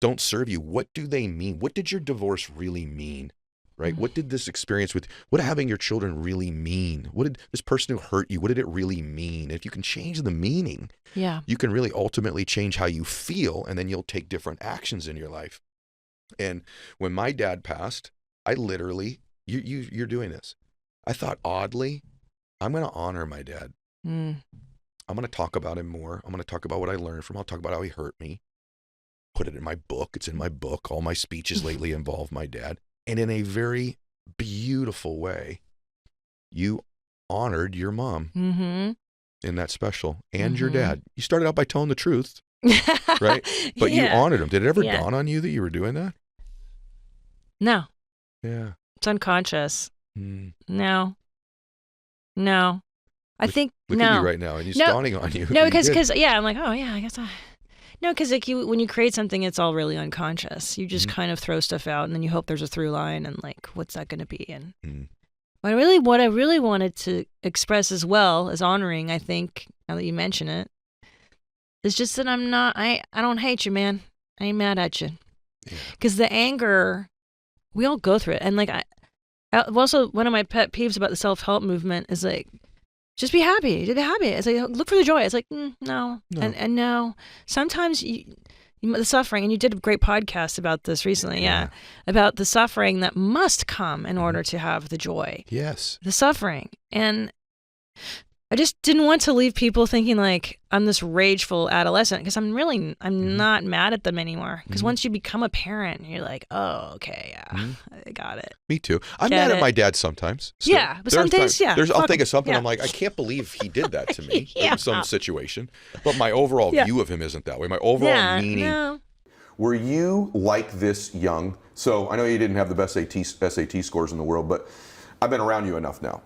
don't serve you. What do they mean? What did your divorce really mean? Right? What did this experience what having your children really mean? What did this person who hurt you, what did it really mean? If you can change the meaning, you can really ultimately change how you feel, and then you'll take different actions in your life. And when my dad passed, I literally, you're doing this. I thought, oddly, I'm going to honor my dad. I'm going to talk about him more. I'm going to talk about what I learned from him. I'll talk about how he hurt me. Put it in my book. It's in my book. All my speeches lately involve my dad. And in a very beautiful way, you honored your mom in that special, and your dad. You started out by telling the truth, right? But you honored him. Did it ever dawn on you that you were doing that? No. Yeah. It's unconscious. No. I think look at you right now, and it's dawning on you. No, because I'm like, oh yeah, I guess no, because like when you create something, it's all really unconscious. You just kind of throw stuff out, and then you hope there's a through line, and like, what's that going to be? And what I really wanted to express as well as honoring, I think, now that you mention it, is just that I don't hate you, man. I ain't mad at you. Because the anger, we all go through it, and like also one of my pet peeves about the self-help movement is like, just be happy. Just be happy. It's like, look for the joy. It's like, no. And no. Sometimes the suffering, and you did a great podcast about this recently, about the suffering that must come in order to have the joy. Yes. The suffering. And I just didn't want to leave people thinking like I'm this rageful adolescent, because I'm not mad at them anymore. Because once you become a parent, you're like, oh, okay, I got it. Me too. I'm mad at my dad sometimes. Still. Yeah, but some days, I'll think of something. I'm like, I can't believe he did that to me in some situation. But my overall view of him isn't that way. My overall meaning. No. Were you like this young? So I know you didn't have the best SAT scores in the world, but I've been around you enough now.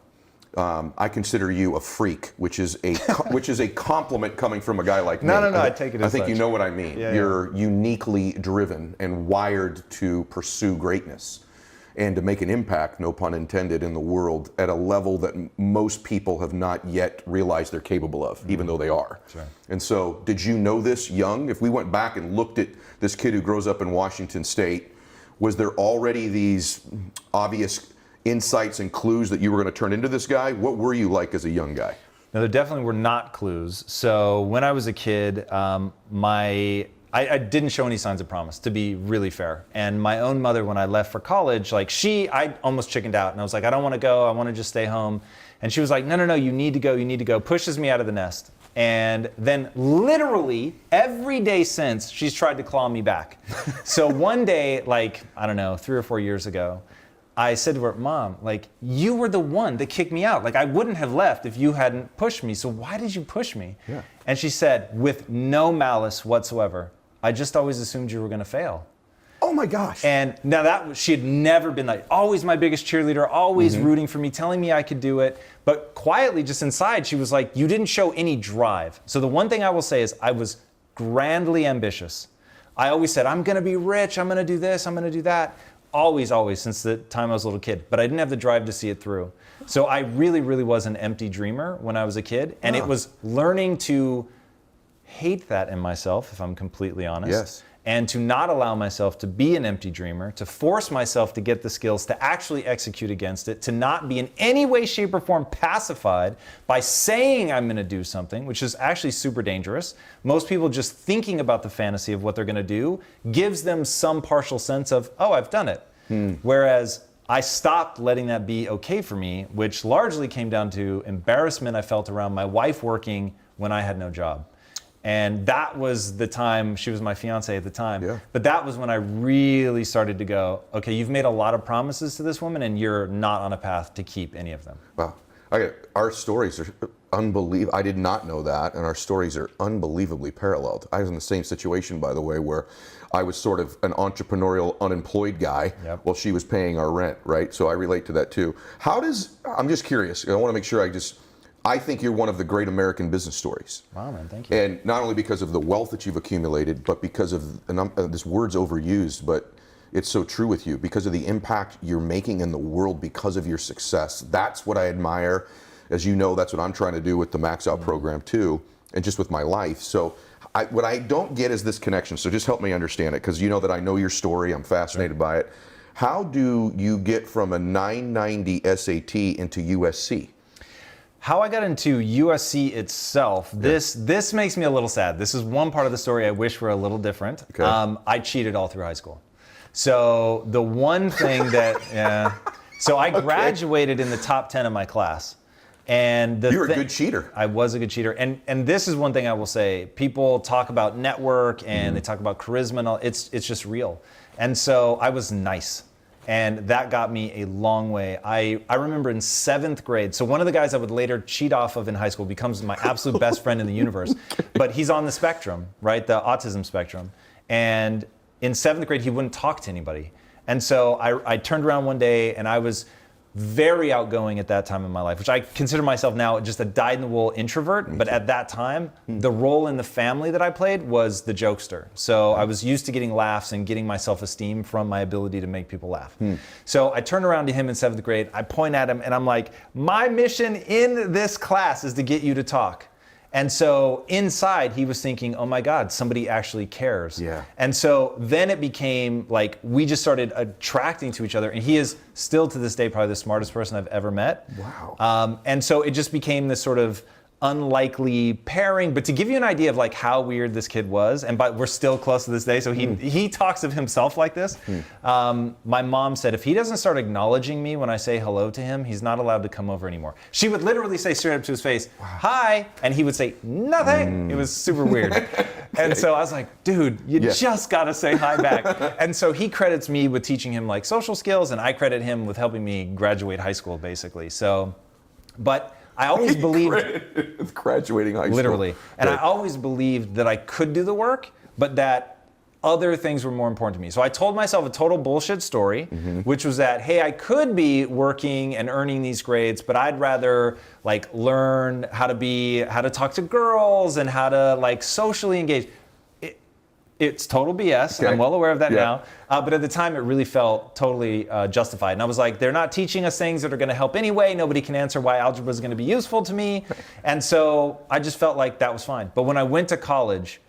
I consider you a freak, which is a compliment coming from a guy like me. No, I take it as I think such. You know what I mean. You're uniquely driven and wired to pursue greatness and to make an impact, no pun intended, in the world at a level that most people have not yet realized they're capable of, even though they are. That's right. And so, did you know this young? If we went back and looked at this kid who grows up in Washington State, was there already these obvious insights and clues that you were going to turn into this guy? What were you like as a young guy? No, there definitely were not clues. So when I was a kid, I didn't show any signs of promise, to be really fair. And my own mother, when I left for college, I almost chickened out, and I was like, I don't want to go. I want to just stay home. And she was like, no, you need to go, pushes me out of the nest. And then literally every day since, she's tried to claw me back. So one day, 3 or 4 years ago, I said to her, Mom, you were the one that kicked me out. I wouldn't have left if you hadn't pushed me. So why did you push me? Yeah. And she said, with no malice whatsoever, I just always assumed you were going to fail. Oh my gosh. And now she had never been always my biggest cheerleader, always rooting for me, telling me I could do it. But quietly, just inside, she was like, you didn't show any drive. So the one thing I will say is I was grandly ambitious. I always said, I'm going to be rich. I'm going to do this. I'm going to do that. Always, since the time I was a little kid. But I didn't have the drive to see it through. So I really, really was an empty dreamer when I was a kid. And it was learning to hate that in myself, if I'm completely honest. Yes. And to not allow myself to be an empty dreamer, to force myself to get the skills to actually execute against it, to not be in any way, shape, or form pacified by saying I'm going to do something, which is actually super dangerous. Most people just thinking about the fantasy of what they're going to do gives them some partial sense of, oh, I've done it. Whereas I stopped letting that be okay for me, which largely came down to embarrassment I felt around my wife working when I had no job. And that was the time, she was my fiance at the time. Yeah. But that was when I really started to go, okay, you've made a lot of promises to this woman and you're not on a path to keep any of them. Wow. Our stories are unbelievable. I did not know that, and our stories are unbelievably paralleled. I was in the same situation, by the way, where I was sort of an entrepreneurial, unemployed guy while she was paying our rent, right? So I relate to that too. I'm just curious, I want to make sure I think you're one of the great American business stories. Wow, man, thank you. And not only because of the wealth that you've accumulated, but because of, and this word's overused, but it's so true with you, because of the impact you're making in the world because of your success. That's what I admire. As you know, that's what I'm trying to do with the Max Out program too, and just with my life. So what I don't get is this connection. So just help me understand it, because you know that I know your story. I'm fascinated by it. How do you get from a 990 SAT into USC? How I got into USC itself, this makes me a little sad. This is one part of the story I wish were a little different. Okay. I cheated all through high school. So the one thing that, so I graduated in the top 10 of my class. And you were a good cheater. I was a good cheater. And this is one thing I will say. People talk about network and they talk about charisma and all. It's just real. And so I was nice. And that got me a long way. I remember in 7th grade, so one of the guys I would later cheat off of in high school becomes my absolute best friend in the universe. But he's on the spectrum, right? The autism spectrum. And in 7th grade, he wouldn't talk to anybody. And so I turned around one day and I was very outgoing at that time in my life, which I consider myself now just a dyed-in-the-wool introvert. But at that time, the role in the family that I played was the jokester. So I was used to getting laughs and getting my self-esteem from my ability to make people laugh. So I turned around to him in 7th grade, I point at him and I'm like, my mission in this class is to get you to talk. And so inside he was thinking, oh my God, somebody actually cares. Yeah. And so then it became like, we just started attracting to each other. And he is still to this day probably the smartest person I've ever met. Wow. And so it just became this sort of unlikely pairing. But to give you an idea of like how weird this kid was, and we're still close to this day, so he talks of himself like this. My mom said if he doesn't start acknowledging me when I say hello to him, he's not allowed to come over anymore. She would literally say straight up to his face, hi, and he would say nothing. It was super weird. And so I was like, dude, you just gotta say hi back. And so he credits me with teaching him like social skills, and I credit him with helping me graduate high school, basically. So, but I always believed graduating high school. Literally. And I always believed that I could do the work, but that other things were more important to me. So I told myself a total bullshit story, which was that, hey, I could be working and earning these grades, but I'd rather like learn how to talk to girls and how to like socially engage. It's total BS. Okay. I'm well aware of that now. But at the time, it really felt totally justified. And I was like, they're not teaching us things that are going to help anyway. Nobody can answer why algebra is going to be useful to me. And so I just felt like that was fine. But when I went to college,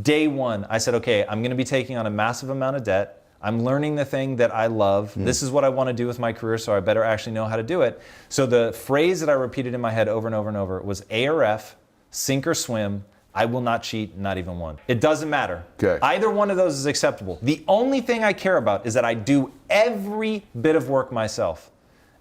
day one, I said, okay, I'm going to be taking on a massive amount of debt. I'm learning the thing that I love. This is what I want to do with my career, so I better actually know how to do it. So the phrase that I repeated in my head over and over and over was A or F, sink or swim. I will not cheat, not even one. It doesn't matter. Okay. Either one of those is acceptable. The only thing I care about is that I do every bit of work myself.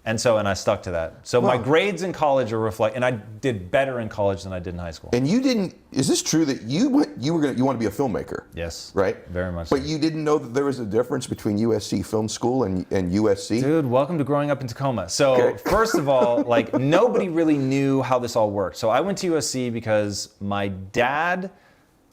And I stuck to that. So my grades in college are and I did better in college than I did in high school. And you didn't, is this true that you want to be a filmmaker? Yes. Right? Very much But so. you didn't know that there was a difference between USC Film School and USC? Dude, welcome to growing up in Tacoma. So first of all, like nobody really knew how this all worked. So I went to USC because my dad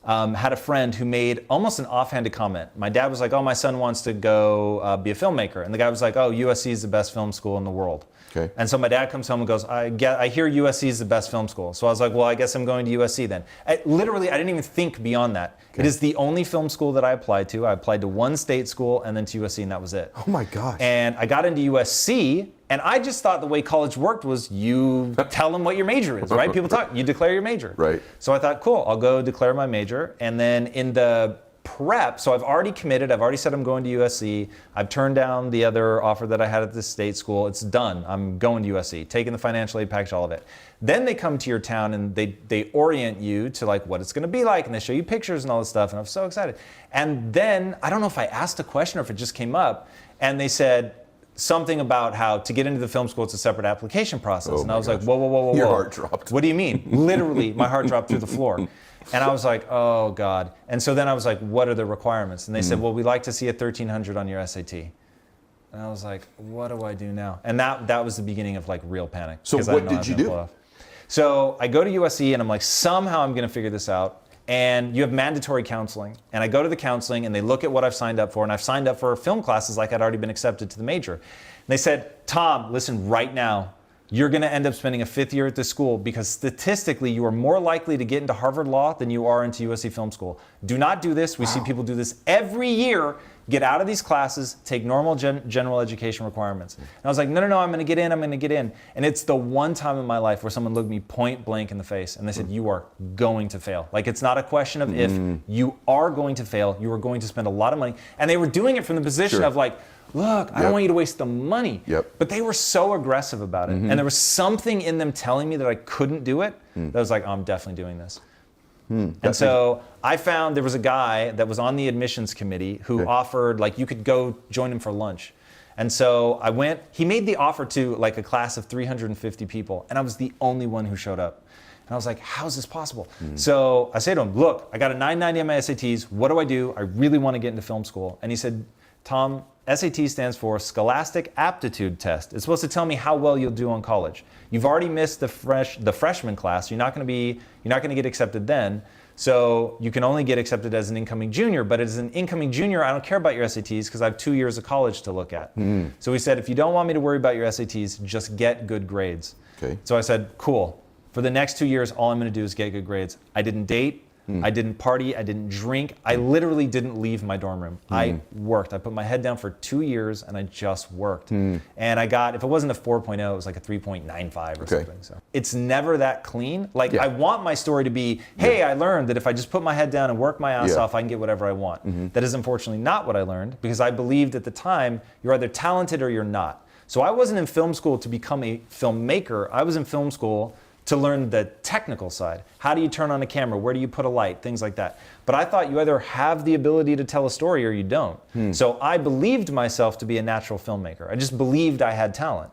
had a friend who made almost an offhanded comment. My dad was like, oh, my son wants to go be a filmmaker. And the guy was like, oh, USC is the best film school in the world. Okay. And so my dad comes home and goes, I hear USC is the best film school. So I was like, well, I guess I'm going to USC then. Literally, I didn't even think beyond that. Okay. It is the only film school that I applied to. I applied to one state school and then to USC, and that was it. Oh my gosh. And I got into USC, and I just thought the way college worked was you tell them what your major is, right? People talk, you declare your major. Right. So I thought, cool, I'll go declare my major. And then in the prep, so I've already committed, I've already said I'm going to USC. I've turned down the other offer that I had at the state school. It's done. I'm going to USC, taking the financial aid package, all of it. Then they come to your town and they orient you to like what it's going to be like, and they show you pictures and all this stuff, and I'm so excited. And then, I don't know if I asked a question or if it just came up, and they said something about how to get into the film school, it's a separate application process. And I was like, whoa. Your heart dropped. What do you mean? Literally, my heart dropped through the floor. And I was like, oh God. And so then I was like, what are the requirements? And they said, well, we like to see a 1300 on your SAT. And I was like, what do I do now? And that was the beginning of like real panic. So what did you do? So I go to USC and I'm like, somehow I'm going to figure this out. And you have mandatory counseling. And I go to the counseling and they look at what I've signed up for. And I've signed up for film classes like I'd already been accepted to the major. And they said, Tom, listen, right now, you're going to end up spending a 5th year at this school because statistically you are more likely to get into Harvard Law than you are into USC Film School. Do not do this. We see people do this every year. Get out of these classes, take normal general education requirements. And I was like, no, I'm going to get in. And it's the one time in my life where someone looked me point blank in the face and they said, you are going to fail. Like, it's not a question of if, you are going to fail. You are going to spend a lot of money. And they were doing it from the position of like, look, I don't want you to waste the money. But they were so aggressive about it. And there was something in them telling me that I couldn't do it. That I was like, oh, I'm definitely doing this. And so I found there was a guy that was on the admissions committee who offered, like, you could go join him for lunch. And so I went, he made the offer to like a class of 350 people, and I was the only one who showed up. And I was like, how is this possible? So I say to him, look, I got a 990 on my SATs. What do I do? I really want to get into film school. And he said, Tom, SAT stands for Scholastic Aptitude Test. It's supposed to tell me how well you'll do on college. You've already missed the freshman class. You're not going to get accepted then. So you can only get accepted as an incoming junior. But as an incoming junior, I don't care about your SATs because I have 2 years of college to look at. So he said, if you don't want me to worry about your SATs, just get good grades. So I said, cool. For the next 2 years, all I'm going to do is get good grades. I didn't date. I didn't party, I didn't drink. I literally didn't leave my dorm room. I worked. I put my head down for 2 years and I just worked. And I got, if it wasn't a 4.0, it was like a 3.95 or something. So it's never that clean. Like, I want my story to be, hey, I learned that if I just put my head down and work my ass off, I can get whatever I want. That is unfortunately not what I learned, because I believed at the time, you're either talented or you're not. So I wasn't in film school to become a filmmaker. I was in film school to learn the technical side. How do you turn on a camera? Where do you put a light? Things like that. But I thought you either have the ability to tell a story or you don't. So I believed myself to be a natural filmmaker. I just believed I had talent.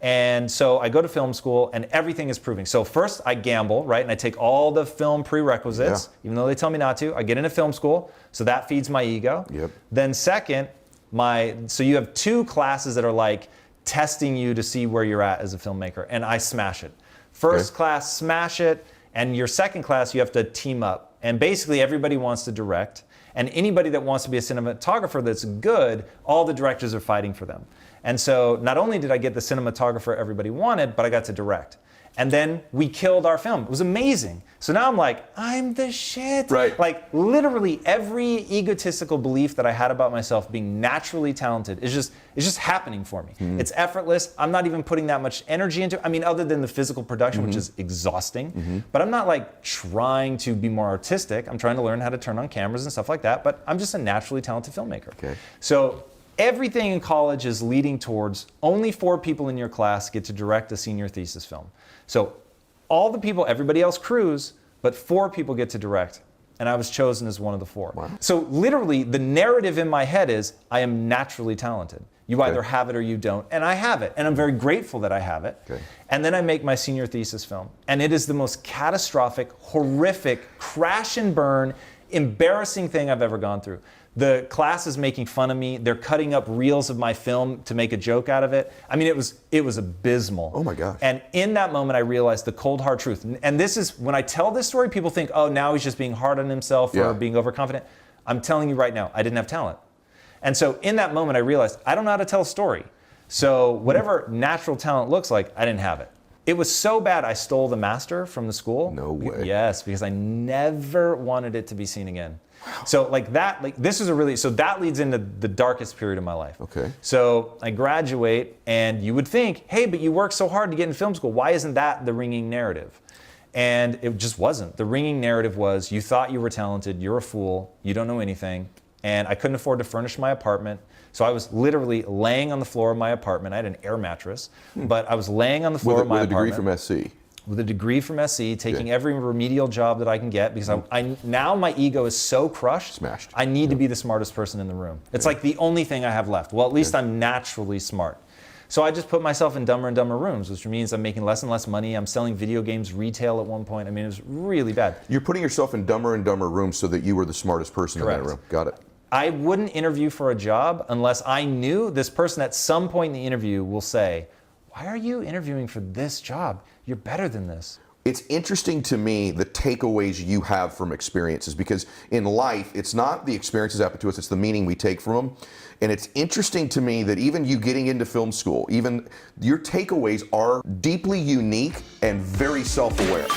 And so I go to film school and everything is proving. So first I gamble, right? And I take all the film prerequisites, even though they tell me not to. I get into film school, so that feeds my ego. Then second, so you have 2 classes that are like testing you to see where you're at as a filmmaker, and I smash it. First class, smash it, and your second class, you have to team up. And basically, everybody wants to direct, and anybody that wants to be a cinematographer that's good, all the directors are fighting for them. And so not only did I get the cinematographer everybody wanted, but I got to direct. And then we killed our film. It was amazing. So now I'm like, I'm the shit. Like, literally every egotistical belief that I had about myself being naturally talented is just happening for me. It's effortless. I'm not even putting that much energy into it. I mean, other than the physical production, which is exhausting. But I'm not like trying to be more artistic. I'm trying to learn how to turn on cameras and stuff like that. But I'm just a naturally talented filmmaker. So everything in college is leading towards only 4 people in your class get to direct a senior thesis film. So all the people, everybody else crews, but 4 people get to direct. And I was chosen as one of the 4. So literally the narrative in my head is, I am naturally talented. You either have it or you don't. And I have it. And I'm very grateful that I have it. And then I make my senior thesis film. And it is the most catastrophic, horrific, crash and burn, embarrassing thing I've ever gone through. The class is making fun of me. They're cutting up reels of my film to make a joke out of it. I mean, it was abysmal. Oh my gosh. And in that moment, I realized the cold, hard truth. And this is, when I tell this story, people think, oh, now he's just being hard on himself or being overconfident. I'm telling you right now, I didn't have talent. And so in that moment, I realized I don't know how to tell a story. So whatever natural talent looks like, I didn't have it. It was so bad, I stole the master from the school. No way. Yes, because I never wanted it to be seen again. So like that, like this is a really, so that leads into the darkest period of my life. So I graduate and you would think, hey, but you worked so hard to get in film school. Why isn't that the ringing narrative? And it just wasn't. The ringing narrative was, you thought you were talented, you're a fool, you don't know anything. And I couldn't afford to furnish my apartment. So I was literally laying on the floor of my apartment. I had an air mattress, but I was laying on the floor of my apartment. With a degree from SC. With a degree from SC, taking every remedial job that I can get, because I now my ego is so crushed, smashed. I need to be the smartest person in the room. It's like the only thing I have left. Well, at least I'm naturally smart. So I just put myself in dumber and dumber rooms, which means I'm making less and less money. I'm selling video games retail at one point. I mean, it was really bad. You're putting yourself in dumber and dumber rooms so that you were the smartest person Correct. in that room. Got it. I wouldn't interview for a job unless I knew this person at some point in the interview will say, why are you interviewing for this job? You're better than this. It's interesting to me the takeaways you have from experiences, because in life, it's not the experiences happen to us, it's the meaning we take from them. And it's interesting to me that even you getting into film school, even your takeaways are deeply unique and very self-aware.